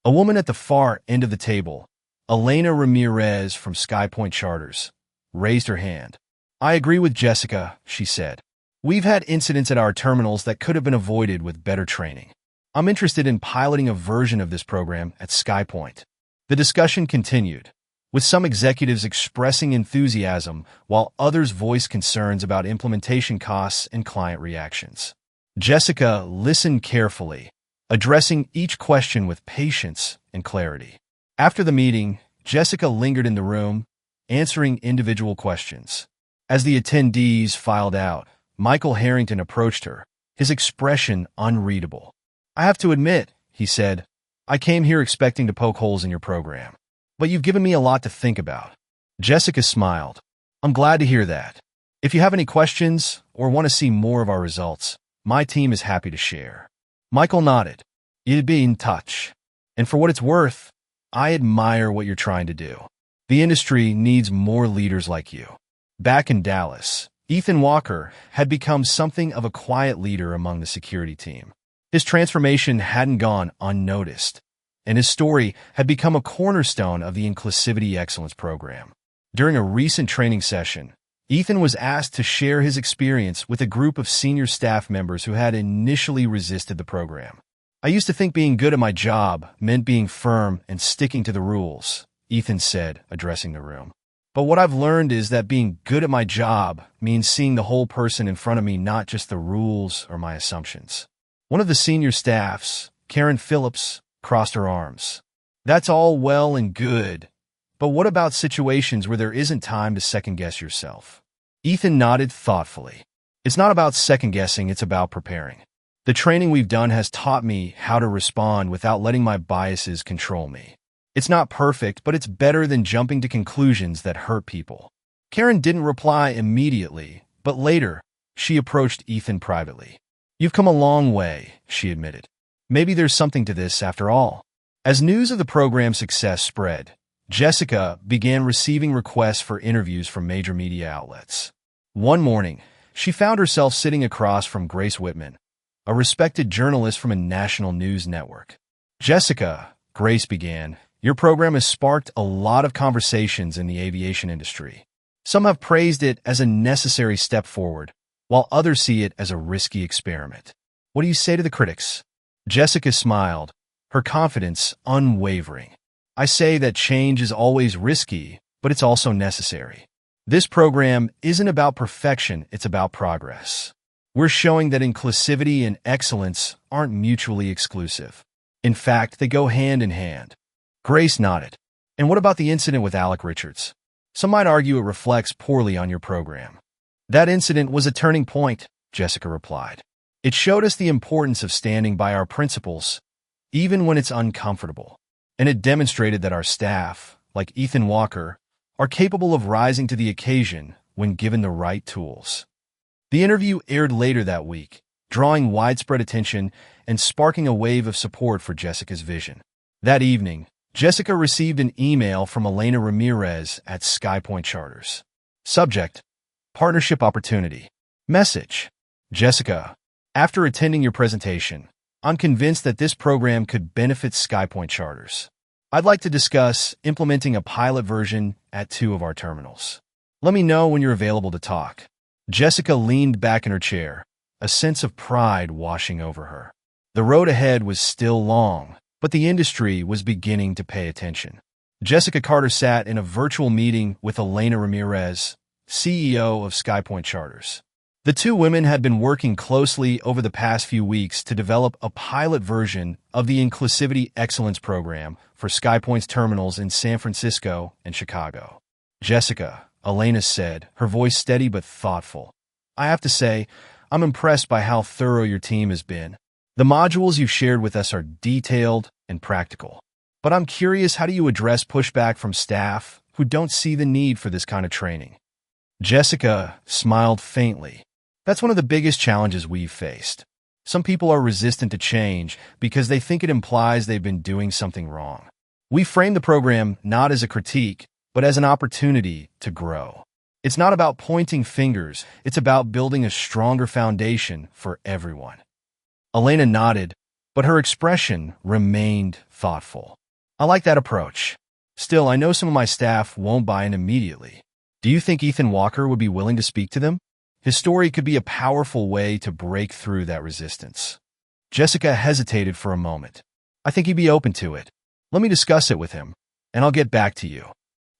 A woman at the far end of the table, Elena Ramirez from SkyPoint Charters, raised her hand. "I agree with Jessica," she said. "We've had incidents at our terminals that could have been avoided with better training. I'm interested in piloting a version of this program at SkyPoint." The discussion continued, with some executives expressing enthusiasm while others voiced concerns about implementation costs and client reactions. Jessica listened carefully, addressing each question with patience and clarity. After the meeting, Jessica lingered in the room, answering individual questions. As the attendees filed out, Michael Harrington approached her, his expression unreadable. "I have to admit," he said, "I came here expecting to poke holes in your program. But you've given me a lot to think about." Jessica smiled. "I'm glad to hear that. If you have any questions or want to see more of our results, my team is happy to share." Michael nodded. "You'd be in touch. And for what it's worth, I admire what you're trying to do. The industry needs more leaders like you." Back in Dallas, Ethan Walker had become something of a quiet leader among the security team. His transformation hadn't gone unnoticed, and his story had become a cornerstone of the Inclusivity Excellence program. During a recent training session, Ethan was asked to share his experience with a group of senior staff members who had initially resisted the program. "I used to think being good at my job meant being firm and sticking to the rules," Ethan said, addressing the room. "But what I've learned is that being good at my job means seeing the whole person in front of me, not just the rules or my assumptions." One of the senior staffs, Karen Phillips, crossed her arms. "That's all well and good, but what about situations where there isn't time to second-guess yourself?" Ethan nodded thoughtfully. "It's not about second-guessing, it's about preparing. The training we've done has taught me how to respond without letting my biases control me. It's not perfect, but it's better than jumping to conclusions that hurt people." Karen didn't reply immediately, but later, she approached Ethan privately. "You've come a long way," she admitted. "Maybe there's something to this after all." As news of the program's success spread, Jessica began receiving requests for interviews from major media outlets. One morning, she found herself sitting across from Grace Whitman, a respected journalist from a national news network. "Jessica," Grace began, "your program has sparked a lot of conversations in the aviation industry. Some have praised it as a necessary step forward, while others see it as a risky experiment. What do you say to the critics?" Jessica smiled, her confidence unwavering. "I say that change is always risky, but it's also necessary. This program isn't about perfection, it's about progress. We're showing that inclusivity and excellence aren't mutually exclusive. In fact, they go hand in hand." Grace nodded. "And what about the incident with Alec Richards? Some might argue it reflects poorly on your program." "That incident was a turning point," Jessica replied. It showed us the importance of standing by our principles, even when it's uncomfortable. And it demonstrated that our staff, like Ethan Walker, are capable of rising to the occasion when given the right tools. The interview aired later that week, drawing widespread attention and sparking a wave of support for Jessica's vision. That evening, Jessica received an email from Elena Ramirez at SkyPoint Charters. Subject: Partnership Opportunity. Message: Jessica, after attending your presentation, I'm convinced that this program could benefit SkyPoint Charters. I'd like to discuss implementing a pilot version at 2 of our terminals. Let me know when you're available to talk. Jessica leaned back in her chair, a sense of pride washing over her. The road ahead was still long, but the industry was beginning to pay attention. Jessica Carter sat in a virtual meeting with Elena Ramirez, CEO of SkyPoint Charters. The two women had been working closely over the past few weeks to develop a pilot version of the Inclusivity Excellence Program for SkyPoint's terminals in San Francisco and Chicago. Jessica, Elena said, her voice steady but thoughtful. I have to say, I'm impressed by how thorough your team has been. The modules you've shared with us are detailed and practical. But I'm curious, how do you address pushback from staff who don't see the need for this kind of training? Jessica smiled faintly. That's one of the biggest challenges we've faced. Some people are resistant to change because they think it implies they've been doing something wrong. We frame the program not as a critique, but as an opportunity to grow. It's not about pointing fingers, it's about building a stronger foundation for everyone. Elena nodded, but her expression remained thoughtful. I like that approach. Still, I know some of my staff won't buy in immediately. Do you think Ethan Walker would be willing to speak to them? His story could be a powerful way to break through that resistance. Jessica hesitated for a moment. I think he'd be open to it. Let me discuss it with him, and I'll get back to you.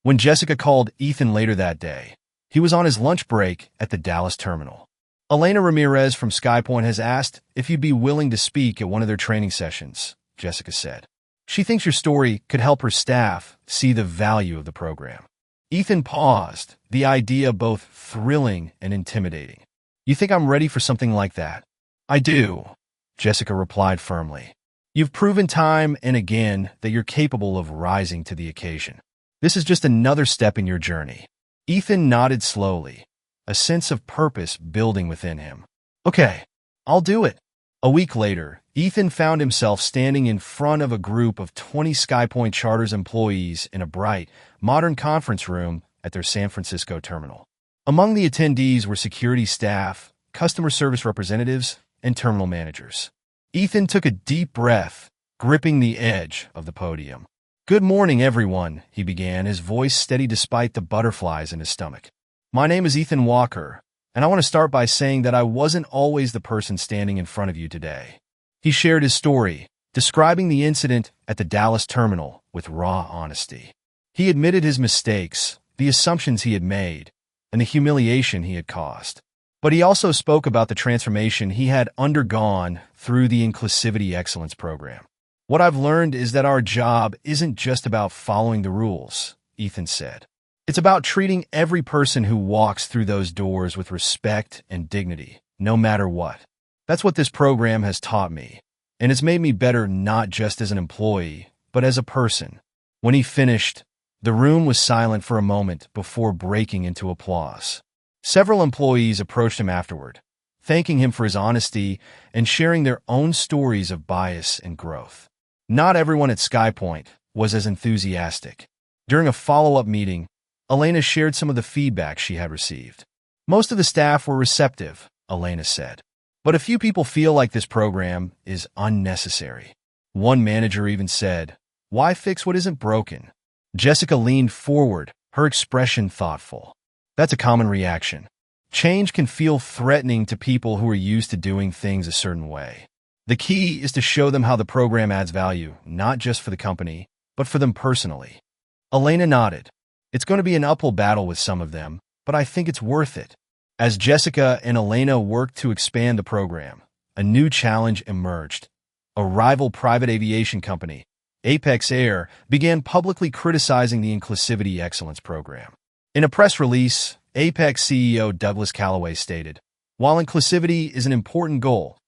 When Jessica called Ethan later that day, he was on his lunch break at the Dallas terminal. Elena Ramirez from SkyPoint has asked if you'd be willing to speak at one of their training sessions, Jessica said. She thinks your story could help her staff see the value of the program. Ethan paused, the idea both thrilling and intimidating. You think I'm ready for something like that? I do, Jessica replied firmly. You've proven time and again that you're capable of rising to the occasion. This is just another step in your journey. Ethan nodded slowly, a sense of purpose building within him. Okay, I'll do it. A week later, Ethan found himself standing in front of a group of 20 SkyPoint Charters employees in a bright, modern conference room at their San Francisco terminal. Among the attendees were security staff, customer service representatives, and terminal managers. Ethan took a deep breath, gripping the edge of the podium. Good morning, everyone, he began, his voice steady despite the butterflies in his stomach. My name is Ethan Walker, and I want to start by saying that I wasn't always the person standing in front of you today. He shared his story, describing the incident at the Dallas terminal with raw honesty. He admitted his mistakes, the assumptions he had made, and the humiliation he had caused. But he also spoke about the transformation he had undergone through the Inclusivity Excellence Program. What I've learned is that our job isn't just about following the rules, Ethan said. It's about treating every person who walks through those doors with respect and dignity, no matter what. That's what this program has taught me, and it's made me better not just as an employee, but as a person. When he finished, the room was silent for a moment before breaking into applause. Several employees approached him afterward, thanking him for his honesty and sharing their own stories of bias and growth. Not everyone at SkyPoint was as enthusiastic. During a follow-up meeting, Elena shared some of the feedback she had received. Most of the staff were receptive, Elena said. But a few people feel like this program is unnecessary. One manager even said, "Why fix what isn't broken?" Jessica leaned forward, her expression thoughtful. That's a common reaction. Change can feel threatening to people who are used to doing things a certain way. The key is to show them how the program adds value, not just for the company, but for them personally. Elena nodded. It's going to be an uphill battle with some of them, but I think it's worth it. As Jessica and Elena worked to expand the program, a new challenge emerged. A rival private aviation company, Apex Air, began publicly criticizing the Inclusivity Excellence Program. In a press release, Apex CEO Douglas Calloway stated, "While inclusivity is an important goal,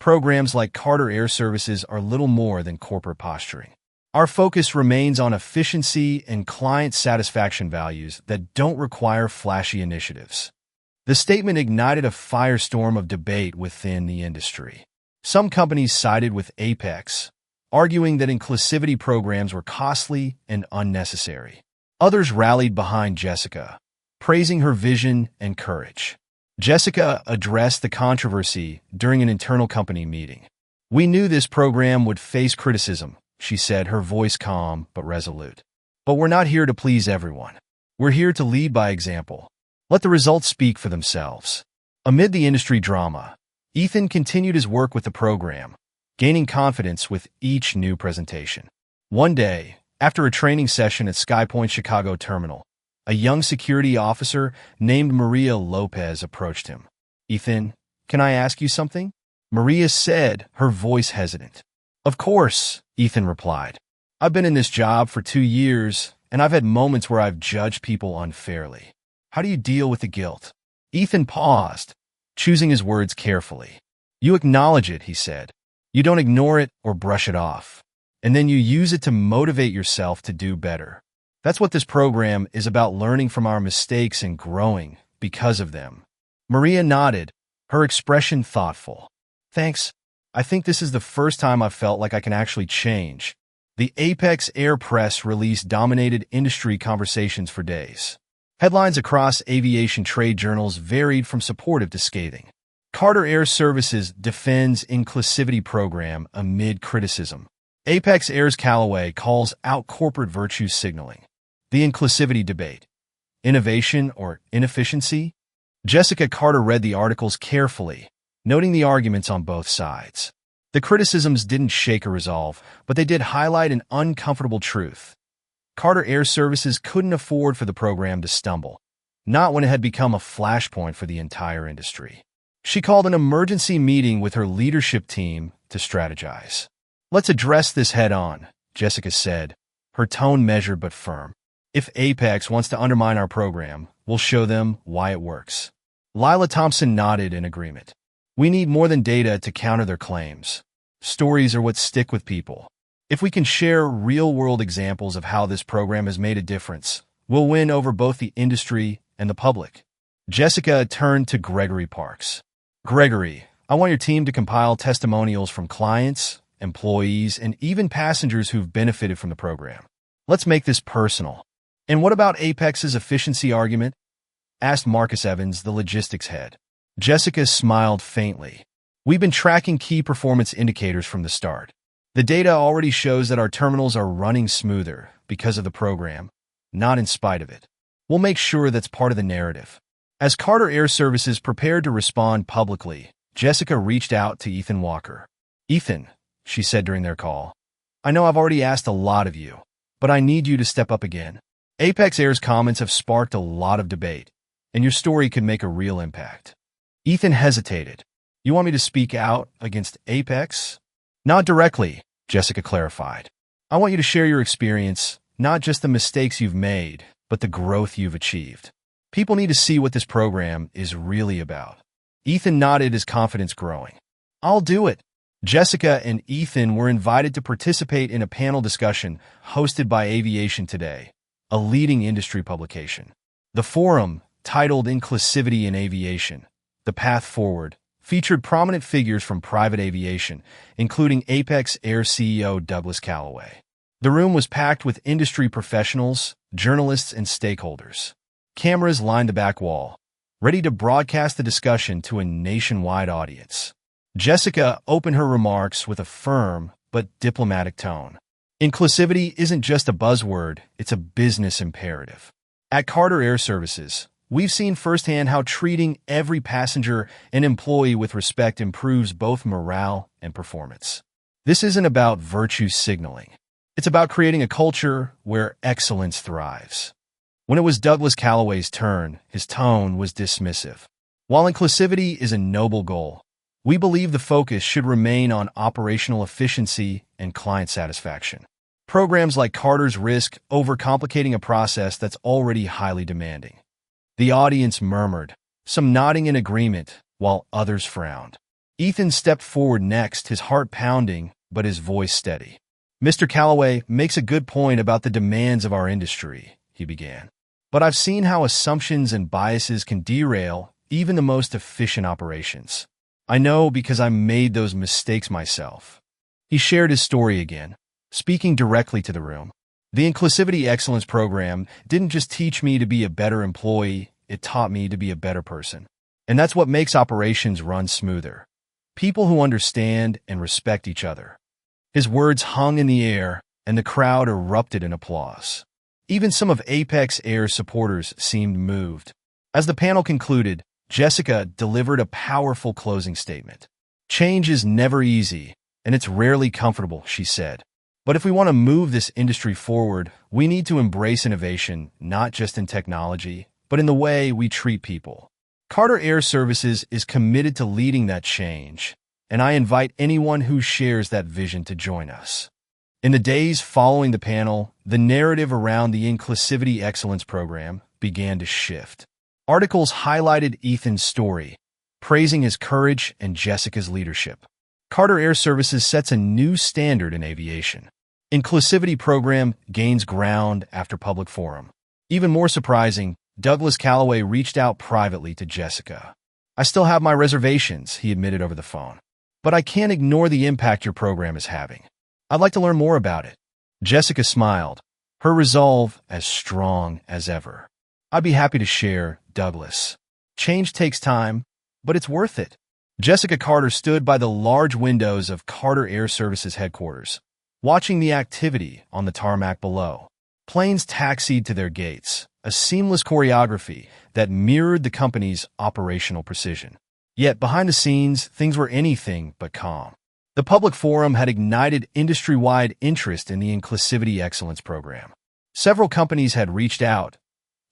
Programs like Carter Air Services are little more than corporate posturing. Our focus remains on efficiency and client satisfaction values that don't require flashy initiatives. The statement ignited a firestorm of debate within the industry. Some companies sided with Apex, arguing that inclusivity programs were costly and unnecessary. Others rallied behind Jessica, praising her vision and courage. Jessica addressed the controversy during an internal company meeting. "We knew this program would face criticism," she said, her voice calm but resolute. "But we're not here to please everyone. We're here to lead by example. Let the results speak for themselves." Amid the industry drama, Ethan continued his work with the program, gaining confidence with each new presentation. One day, after a training session at SkyPoint Chicago Terminal, a young security officer named Maria Lopez approached him. "Ethan, can I ask you something?" Maria said, her voice hesitant. "Of course," Ethan replied. "I've been in this job for 2 years, and I've had moments where I've judged people unfairly. How do you deal with the guilt?" Ethan paused, choosing his words carefully. "You acknowledge it," he said. "You don't ignore it or brush it off. And then you use it to motivate yourself to do better. That's what this program is about, learning from our mistakes and growing because of them." Maria nodded, her expression thoughtful. "Thanks. I think this is the first time I've felt like I can actually change." The Apex Air press release dominated industry conversations for days. Headlines across aviation trade journals varied from supportive to scathing. Carter Air Services defends inclusivity program amid criticism. Apex Air's Callaway calls out corporate virtue signaling. The inclusivity debate. Innovation or inefficiency? Jessica Carter read the articles carefully, noting the arguments on both sides. The criticisms didn't shake her resolve, but they did highlight an uncomfortable truth. Carter Air Services couldn't afford for the program to stumble, not when it had become a flashpoint for the entire industry. She called an emergency meeting with her leadership team to strategize. "Let's address this head-on," Jessica said, her tone measured but firm. "If Apex wants to undermine our program, we'll show them why it works." Lila Thompson nodded in agreement. "We need more than data to counter their claims. Stories are what stick with people. If we can share real-world examples of how this program has made a difference, we'll win over both the industry and the public." Jessica turned to Gregory Parks. "Gregory, I want your team to compile testimonials from clients, employees, and even passengers who've benefited from the program. Let's make this personal." "And what about Apex's efficiency argument?" asked Marcus Evans, the logistics head. Jessica smiled faintly. "We've been tracking key performance indicators from the start. The data already shows that our terminals are running smoother because of the program, not in spite of it. We'll make sure that's part of the narrative." As Carter Air Services prepared to respond publicly, Jessica reached out to Ethan Walker. "Ethan," she said during their call, "I know I've already asked a lot of you, but I need you to step up again. Apex Air's comments have sparked a lot of debate, and your story could make a real impact." Ethan hesitated. "You want me to speak out against Apex?" "Not directly," Jessica clarified. "I want you to share your experience, not just the mistakes you've made, but the growth you've achieved. People need to see what this program is really about." Ethan nodded, his confidence growing. "I'll do it." Jessica and Ethan were invited to participate in a panel discussion hosted by Aviation Today, a leading industry publication. The forum, titled Inclusivity in Aviation: The Path Forward, featured prominent figures from private aviation, including Apex Air CEO Douglas Callaway. The room was packed with industry professionals, journalists, and stakeholders. Cameras lined the back wall, ready to broadcast the discussion to a nationwide audience. Jessica opened her remarks with a firm but diplomatic tone. Inclusivity isn't just a buzzword, it's a business imperative. At Carter Air Services, we've seen firsthand how treating every passenger and employee with respect improves both morale and performance. This isn't about virtue signaling. It's about creating a culture where excellence thrives. When it was Douglas Callaway's turn, his tone was dismissive. "While inclusivity is a noble goal, we believe the focus should remain on operational efficiency and client satisfaction. Programs like Carter's risk overcomplicating a process that's already highly demanding." The audience murmured, some nodding in agreement, while others frowned. Ethan stepped forward next, his heart pounding, but his voice steady. "Mr. Calloway makes a good point about the demands of our industry," he began. "But I've seen how assumptions and biases can derail even the most efficient operations. I know because I made those mistakes myself." He shared his story again, speaking directly to the room. "The Inclusivity Excellence Program didn't just teach me to be a better employee, it taught me to be a better person. And that's what makes operations run smoother. People who understand and respect each other." His words hung in the air, and the crowd erupted in applause. Even some of Apex Air's supporters seemed moved. As the panel concluded, Jessica delivered a powerful closing statement. "Change is never easy, and it's rarely comfortable," she said. "But if we want to move this industry forward, we need to embrace innovation, not just in technology, but in the way we treat people." Carter Air Services is committed to leading that change, and I invite anyone who shares that vision to join us. In the days following the panel, the narrative around the Inclusivity Excellence Program began to shift. Articles highlighted Ethan's story, praising his courage and Jessica's leadership. Carter Air Services sets a new standard in aviation. Inclusivity program gains ground after public forum. Even more surprising, Douglas Calloway reached out privately to Jessica. "I still have my reservations," he admitted over the phone. "But I can't ignore the impact your program is having. I'd like to learn more about it." Jessica smiled, her resolve as strong as ever. "I'd be happy to share, Douglas. Change takes time, but it's worth it." Jessica Carter stood by the large windows of Carter Air Services headquarters, watching the activity on the tarmac below. Planes taxied to their gates, a seamless choreography that mirrored the company's operational precision. Yet behind the scenes, things were anything but calm. The public forum had ignited industry-wide interest in the Inclusivity Excellence Program. Several companies had reached out,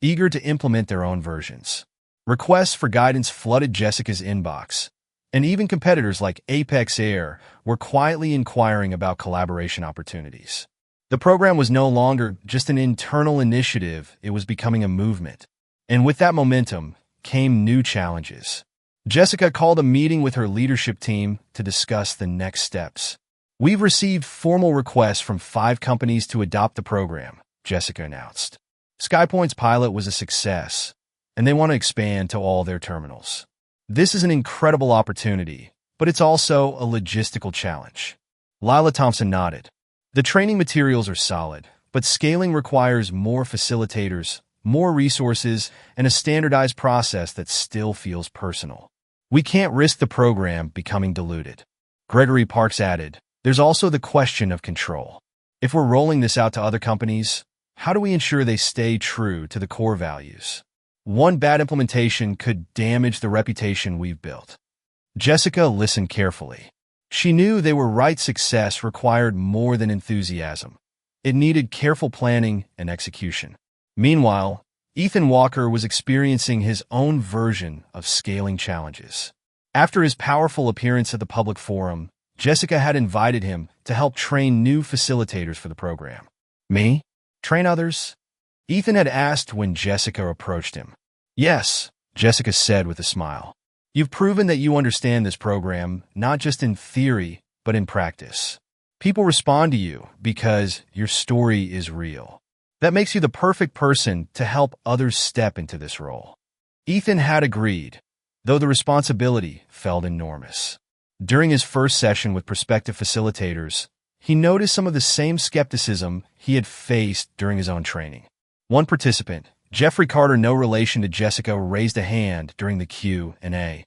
eager to implement their own versions. Requests for guidance flooded Jessica's inbox, and even competitors like Apex Air were quietly inquiring about collaboration opportunities. The program was no longer just an internal initiative, it was becoming a movement. And with that momentum came new challenges. Jessica called a meeting with her leadership team to discuss the next steps. "We've received formal requests from 5 companies to adopt the program," Jessica announced. "SkyPoint's pilot was a success, and they want to expand to all their terminals. This is an incredible opportunity, but it's also a logistical challenge." Lila Thompson nodded. "The training materials are solid, but scaling requires more facilitators, more resources, and a standardized process that still feels personal. We can't risk the program becoming diluted." Gregory Parks added, "There's also the question of control. If we're rolling this out to other companies, how do we ensure they stay true to the core values? One bad implementation could damage the reputation we've built." Jessica listened carefully. She knew they were right. Success required more than enthusiasm. It needed careful planning and execution. Meanwhile, Ethan Walker was experiencing his own version of scaling challenges. After his powerful appearance at the public forum, Jessica had invited him to help train new facilitators for the program. "Me? Train others?" Ethan had asked when Jessica approached him. "Yes," Jessica said with a smile. "You've proven that you understand this program, not just in theory, but in practice. People respond to you because your story is real. That makes you the perfect person to help others step into this role." Ethan had agreed, though the responsibility felt enormous. During his first session with prospective facilitators, he noticed some of the same skepticism he had faced during his own training. One participant, Jeffrey Carter, no relation to Jessica, raised a hand during the Q&A.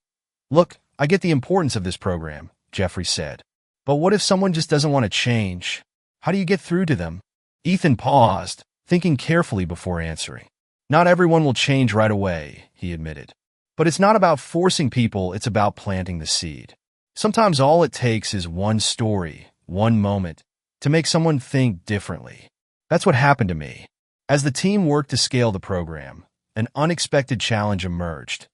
"Look, I get the importance of this program," Jeffrey said. "But what if someone just doesn't want to change? How do you get through to them?" Ethan paused, thinking carefully before answering. "Not everyone will change right away," he admitted. "But it's not about forcing people, it's about planting the seed. Sometimes all it takes is one story, one moment, to make someone think differently. That's what happened to me." As the team worked to scale the program, an unexpected challenge emerged.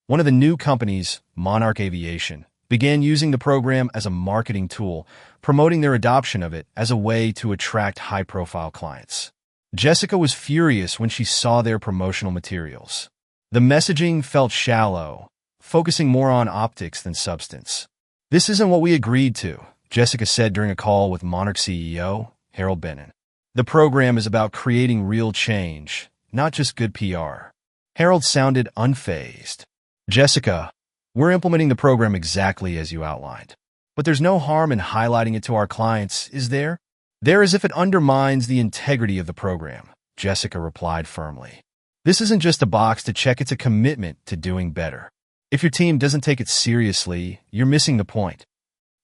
One of the new companies, Monarch Aviation, began using the program as a marketing tool, promoting their adoption of it as a way to attract high-profile clients. Jessica was furious when she saw their promotional materials. The messaging felt shallow, focusing more on optics than substance. This isn't what we agreed to, Jessica said during a call with Monarch CEO, Harold Benton. The program is about creating real change, not just good PR. Harold sounded unfazed. Jessica, we're implementing the program exactly as you outlined. But there's no harm in highlighting it to our clients, is there? There is if it undermines the integrity of the program, Jessica replied firmly. This isn't just a box to check, it's a commitment to doing better. If your team doesn't take it seriously, you're missing the point.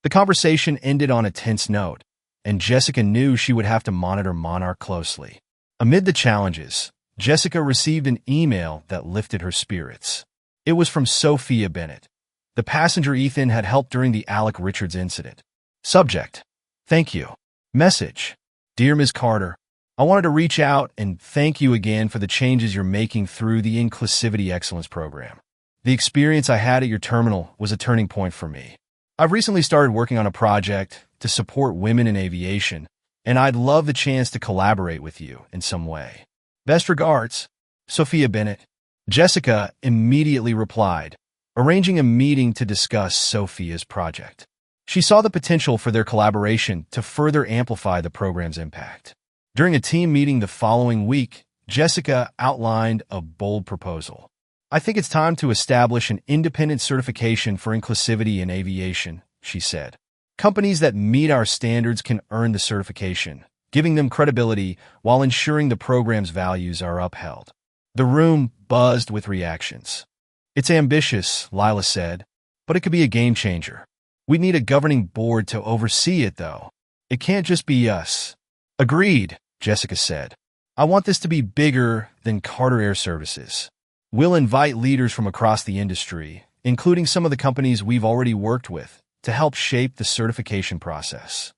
The conversation ended on a tense note, and Jessica knew she would have to monitor Monarch closely. Amid the challenges, Jessica received an email that lifted her spirits. It was from Sophia Bennett. The passenger Ethan had helped during the Alec Richards incident. Subject: Thank you. Message: Dear Ms. Carter, I wanted to reach out and thank you again for the changes you're making through the Inclusivity Excellence Program. The experience I had at your terminal was a turning point for me. I've recently started working on a project to support women in aviation, and I'd love the chance to collaborate with you in some way. Best regards, Sophia Bennett. Jessica immediately replied, arranging a meeting to discuss Sophia's project. She saw the potential for their collaboration to further amplify the program's impact. During a team meeting the following week, Jessica outlined a bold proposal. I think it's time to establish an independent certification for inclusivity in aviation, she said. Companies that meet our standards can earn the certification, giving them credibility while ensuring the program's values are upheld. The room buzzed with reactions. It's ambitious, Lila said, but it could be a game changer. We need a governing board to oversee it, though. It can't just be us. Agreed, Jessica said. I want this to be bigger than Carter Air Services. We'll invite leaders from across the industry, including some of the companies we've already worked with, to help shape the certification process.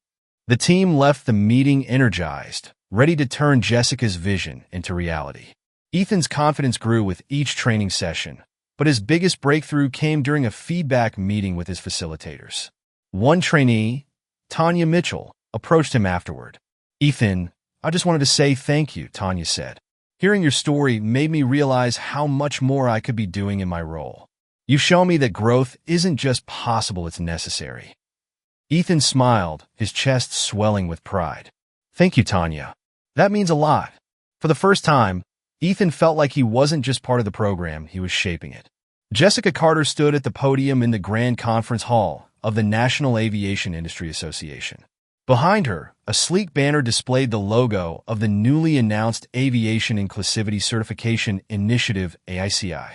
The team left the meeting energized, ready to turn Jessica's vision into reality. Ethan's confidence grew with each training session, but his biggest breakthrough came during a feedback meeting with his facilitators. One trainee, Tanya Mitchell, approached him afterward. Ethan, I just wanted to say thank you, Tanya said. Hearing your story made me realize how much more I could be doing in my role. You've shown me that growth isn't just possible, it's necessary. Ethan smiled, his chest swelling with pride. Thank you, Tanya. That means a lot. For the first time, Ethan felt like he wasn't just part of the program, he was shaping it. Jessica Carter stood at the podium in the Grand Conference Hall of the National Aviation Industry Association. Behind her, a sleek banner displayed the logo of the newly announced Aviation Inclusivity Certification Initiative, AICI.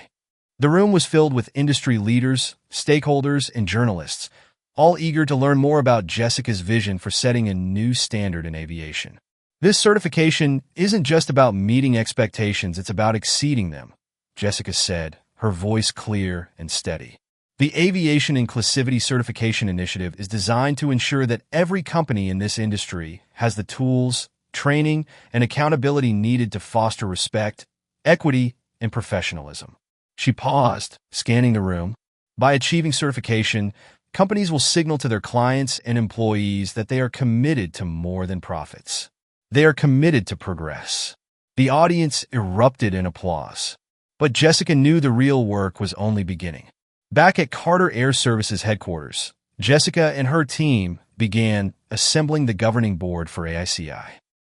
The room was filled with industry leaders, stakeholders, and journalists, all eager to learn more about Jessica's vision for setting a new standard in aviation. This certification isn't just about meeting expectations, it's about exceeding them, Jessica said, her voice clear and steady. The Aviation Inclusivity Certification Initiative is designed to ensure that every company in this industry has the tools, training, and accountability needed to foster respect, equity, and professionalism. She paused, scanning the room. By achieving certification, companies will signal to their clients and employees that they are committed to more than profits. They are committed to progress. The audience erupted in applause. But Jessica knew the real work was only beginning. Back at Carter Air Services headquarters, Jessica and her team began assembling the governing board for AICI.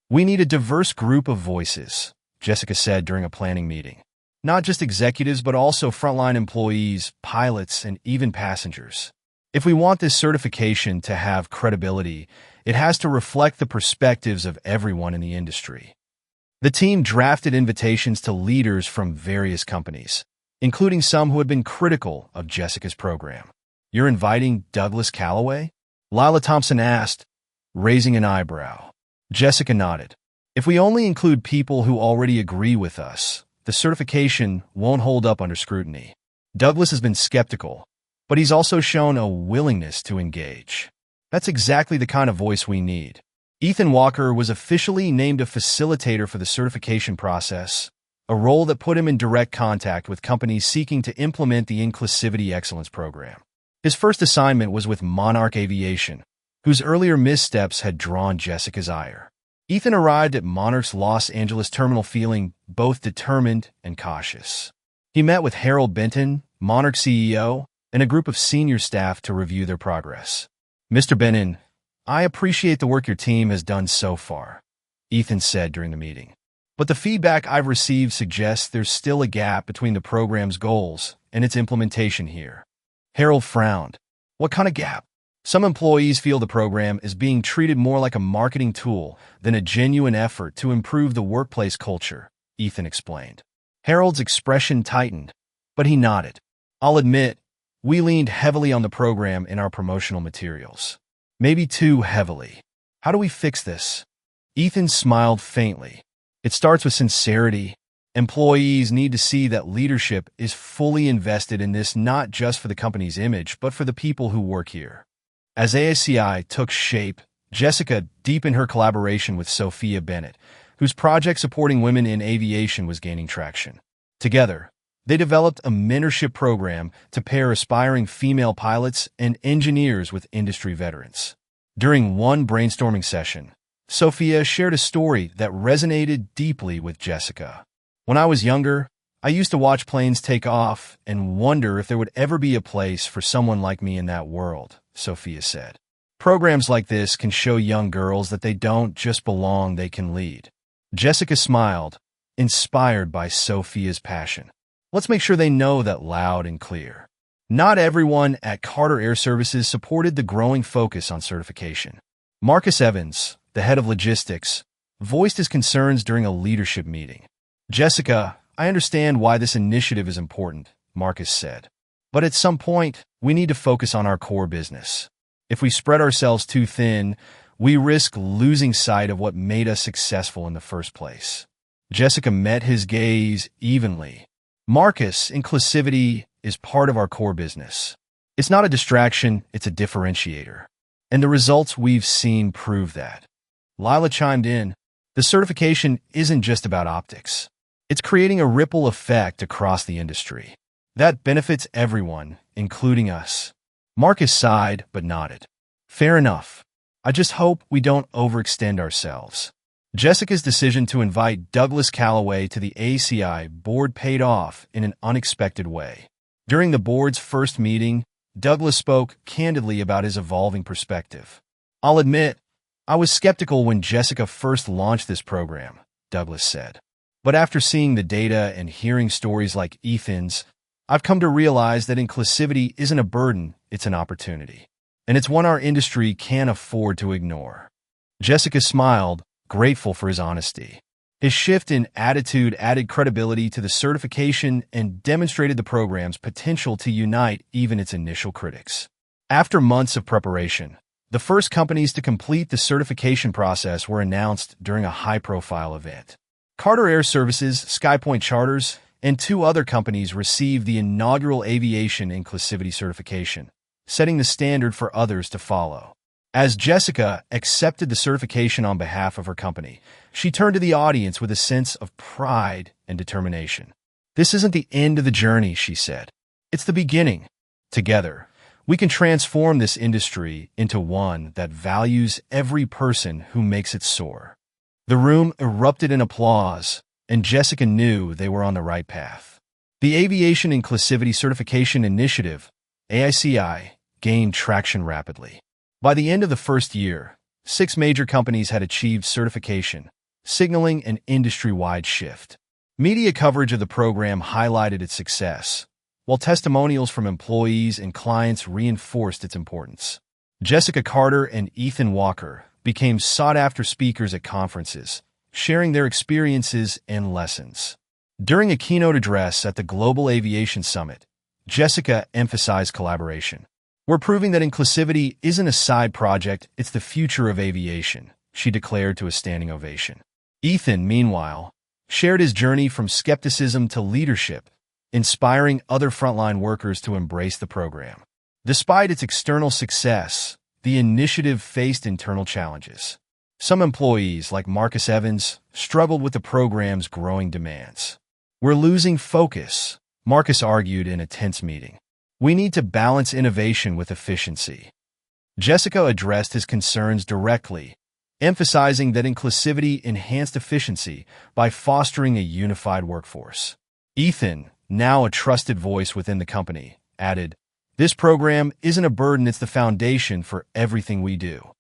We need a diverse group of voices, Jessica said during a planning meeting. Not just executives, but also frontline employees, pilots, and even passengers. If we want this certification to have credibility, it has to reflect the perspectives of everyone in the industry. The team drafted invitations to leaders from various companies, including some who had been critical of Jessica's program. You're inviting Douglas Calloway? Lila Thompson asked, raising an eyebrow. Jessica nodded. If we only include people who already agree with us, the certification won't hold up under scrutiny. Douglas has been skeptical, but he's also shown a willingness to engage. That's exactly the kind of voice we need. Ethan Walker was officially named a facilitator for the certification process, a role that put him in direct contact with companies seeking to implement the Inclusivity Excellence Program. His first assignment was with Monarch Aviation, whose earlier missteps had drawn Jessica's ire. Ethan arrived at Monarch's Los Angeles terminal feeling both determined and cautious. He met with Harold Benton, Monarch CEO, and a group of senior staff to review their progress. Mr. Benin, I appreciate the work your team has done so far, Ethan said during the meeting. But the feedback I've received suggests there's still a gap between the program's goals and its implementation here. Harold frowned. What kind of gap? Some employees feel the program is being treated more like a marketing tool than a genuine effort to improve the workplace culture, Ethan explained. Harold's expression tightened, but he nodded. I'll admit, we leaned heavily on the program in our promotional materials. Maybe too heavily. How do we fix this? Ethan smiled faintly. It starts with sincerity. Employees need to see that leadership is fully invested in this, not just for the company's image, but for the people who work here. As ASCI took shape, Jessica deepened her collaboration with Sophia Bennett, whose project supporting women in aviation was gaining traction. Together, they developed a mentorship program to pair aspiring female pilots and engineers with industry veterans. During one brainstorming session, Sophia shared a story that resonated deeply with Jessica. When I was younger, I used to watch planes take off and wonder if there would ever be a place for someone like me in that world, Sophia said. Programs like this can show young girls that they don't just belong, they can lead. Jessica smiled, inspired by Sophia's passion. Let's make sure they know that loud and clear. Not everyone at Carter Air Services supported the growing focus on certification. Marcus Evans, the head of logistics, voiced his concerns during a leadership meeting. Jessica, I understand why this initiative is important, Marcus said. But at some point, we need to focus on our core business. If we spread ourselves too thin, we risk losing sight of what made us successful in the first place. Jessica met his gaze evenly. Marcus, inclusivity is part of our core business. It's not a distraction, it's a differentiator. And the results we've seen prove that. Lila chimed in, the certification isn't just about optics. It's creating a ripple effect across the industry. That benefits everyone, including us. Marcus sighed but nodded. Fair enough. I just hope we don't overextend ourselves. Jessica's decision to invite Douglas Calloway to the ACI board paid off in an unexpected way. During the board's first meeting, Douglas spoke candidly about his evolving perspective. I'll admit, I was skeptical when Jessica first launched this program, Douglas said. But after seeing the data and hearing stories like Ethan's, I've come to realize that inclusivity isn't a burden, it's an opportunity. And it's one our industry can't afford to ignore. Jessica smiled, grateful for his honesty. His shift in attitude added credibility to the certification and demonstrated the program's potential to unite even its initial critics. After months of preparation, the first companies to complete the certification process were announced during a high-profile event. Carter Air Services, SkyPoint Charters, and 2 other companies received the inaugural Aviation Inclusivity Certification, setting the standard for others to follow. As Jessica accepted the certification on behalf of her company, she turned to the audience with a sense of pride and determination. This isn't the end of the journey, she said. It's the beginning. Together, we can transform this industry into one that values every person who makes it soar. The room erupted in applause, and Jessica knew they were on the right path. The Aviation Inclusivity Certification Initiative, AICI, gained traction rapidly. By the end of the first year, 6 major companies had achieved certification, signaling an industry-wide shift. Media coverage of the program highlighted its success, while testimonials from employees and clients reinforced its importance. Jessica Carter and Ethan Walker became sought-after speakers at conferences, sharing their experiences and lessons. During a keynote address at the Global Aviation Summit, Jessica emphasized collaboration. We're proving that inclusivity isn't a side project, it's the future of aviation, she declared to a standing ovation. Ethan, meanwhile, shared his journey from skepticism to leadership, inspiring other frontline workers to embrace the program. Despite its external success, the initiative faced internal challenges. Some employees, like Marcus Evans, struggled with the program's growing demands. We're losing focus, Marcus argued in a tense meeting. We need to balance innovation with efficiency. Jessica addressed his concerns directly, emphasizing that inclusivity enhanced efficiency by fostering a unified workforce. Ethan, now a trusted voice within the company, added, This program isn't a burden, it's the foundation for everything we do.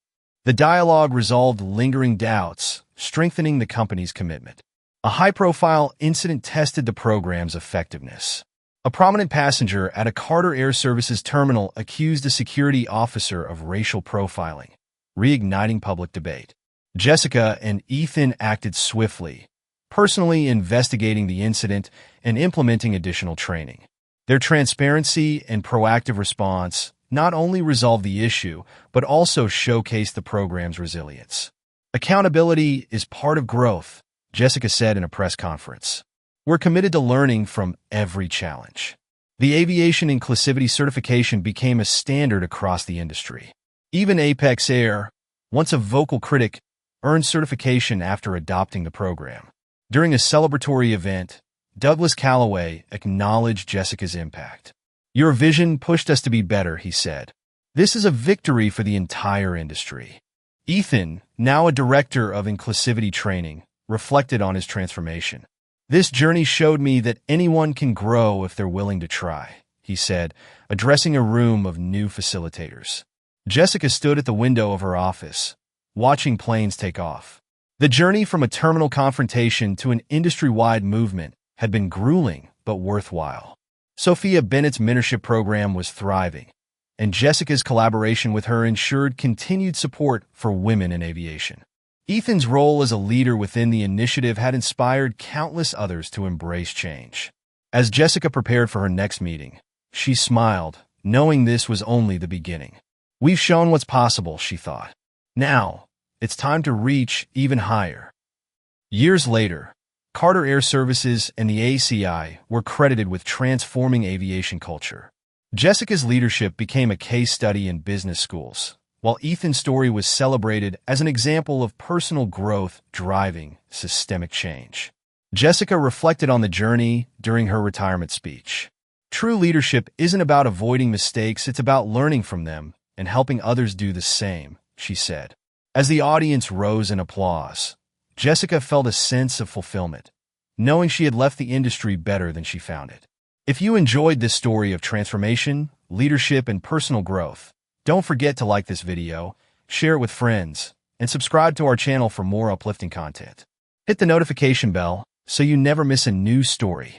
The dialogue resolved lingering doubts, strengthening the company's commitment. A high-profile incident tested the program's effectiveness. A prominent passenger at a Carter Air Services terminal accused a security officer of racial profiling, reigniting public debate. Jessica and Ethan acted swiftly, personally investigating the incident and implementing additional training. Their transparency and proactive response not only resolved the issue, but also showcased the program's resilience. Accountability is part of growth, Jessica said in a press conference. We're committed to learning from every challenge. The aviation inclusivity certification became a standard across the industry. Even Apex Air, once a vocal critic, earned certification after adopting the program. During a celebratory event, Douglas Calloway acknowledged Jessica's impact. Your vision pushed us to be better, he said. This is a victory for the entire industry. Ethan, now a director of inclusivity training, reflected on his transformation. This journey showed me that anyone can grow if they're willing to try, he said, addressing a room of new facilitators. Jessica stood at the window of her office, watching planes take off. The journey from a terminal confrontation to an industry-wide movement had been grueling but worthwhile. Sophia Bennett's mentorship program was thriving, and Jessica's collaboration with her ensured continued support for women in aviation. Ethan's role as a leader within the initiative had inspired countless others to embrace change. As Jessica prepared for her next meeting, she smiled, knowing this was only the beginning. We've shown what's possible, she thought. Now, it's time to reach even higher. Years later, Carter Air Services and the ACI were credited with transforming aviation culture. Jessica's leadership became a case study in business schools, while Ethan's story was celebrated as an example of personal growth driving systemic change. Jessica reflected on the journey during her retirement speech. True leadership isn't about avoiding mistakes, it's about learning from them and helping others do the same, she said. As the audience rose in applause, Jessica felt a sense of fulfillment, knowing she had left the industry better than she found it. If you enjoyed this story of transformation, leadership, and personal growth, don't forget to like this video, share it with friends, and subscribe to our channel for more uplifting content. Hit the notification bell so you never miss a new story.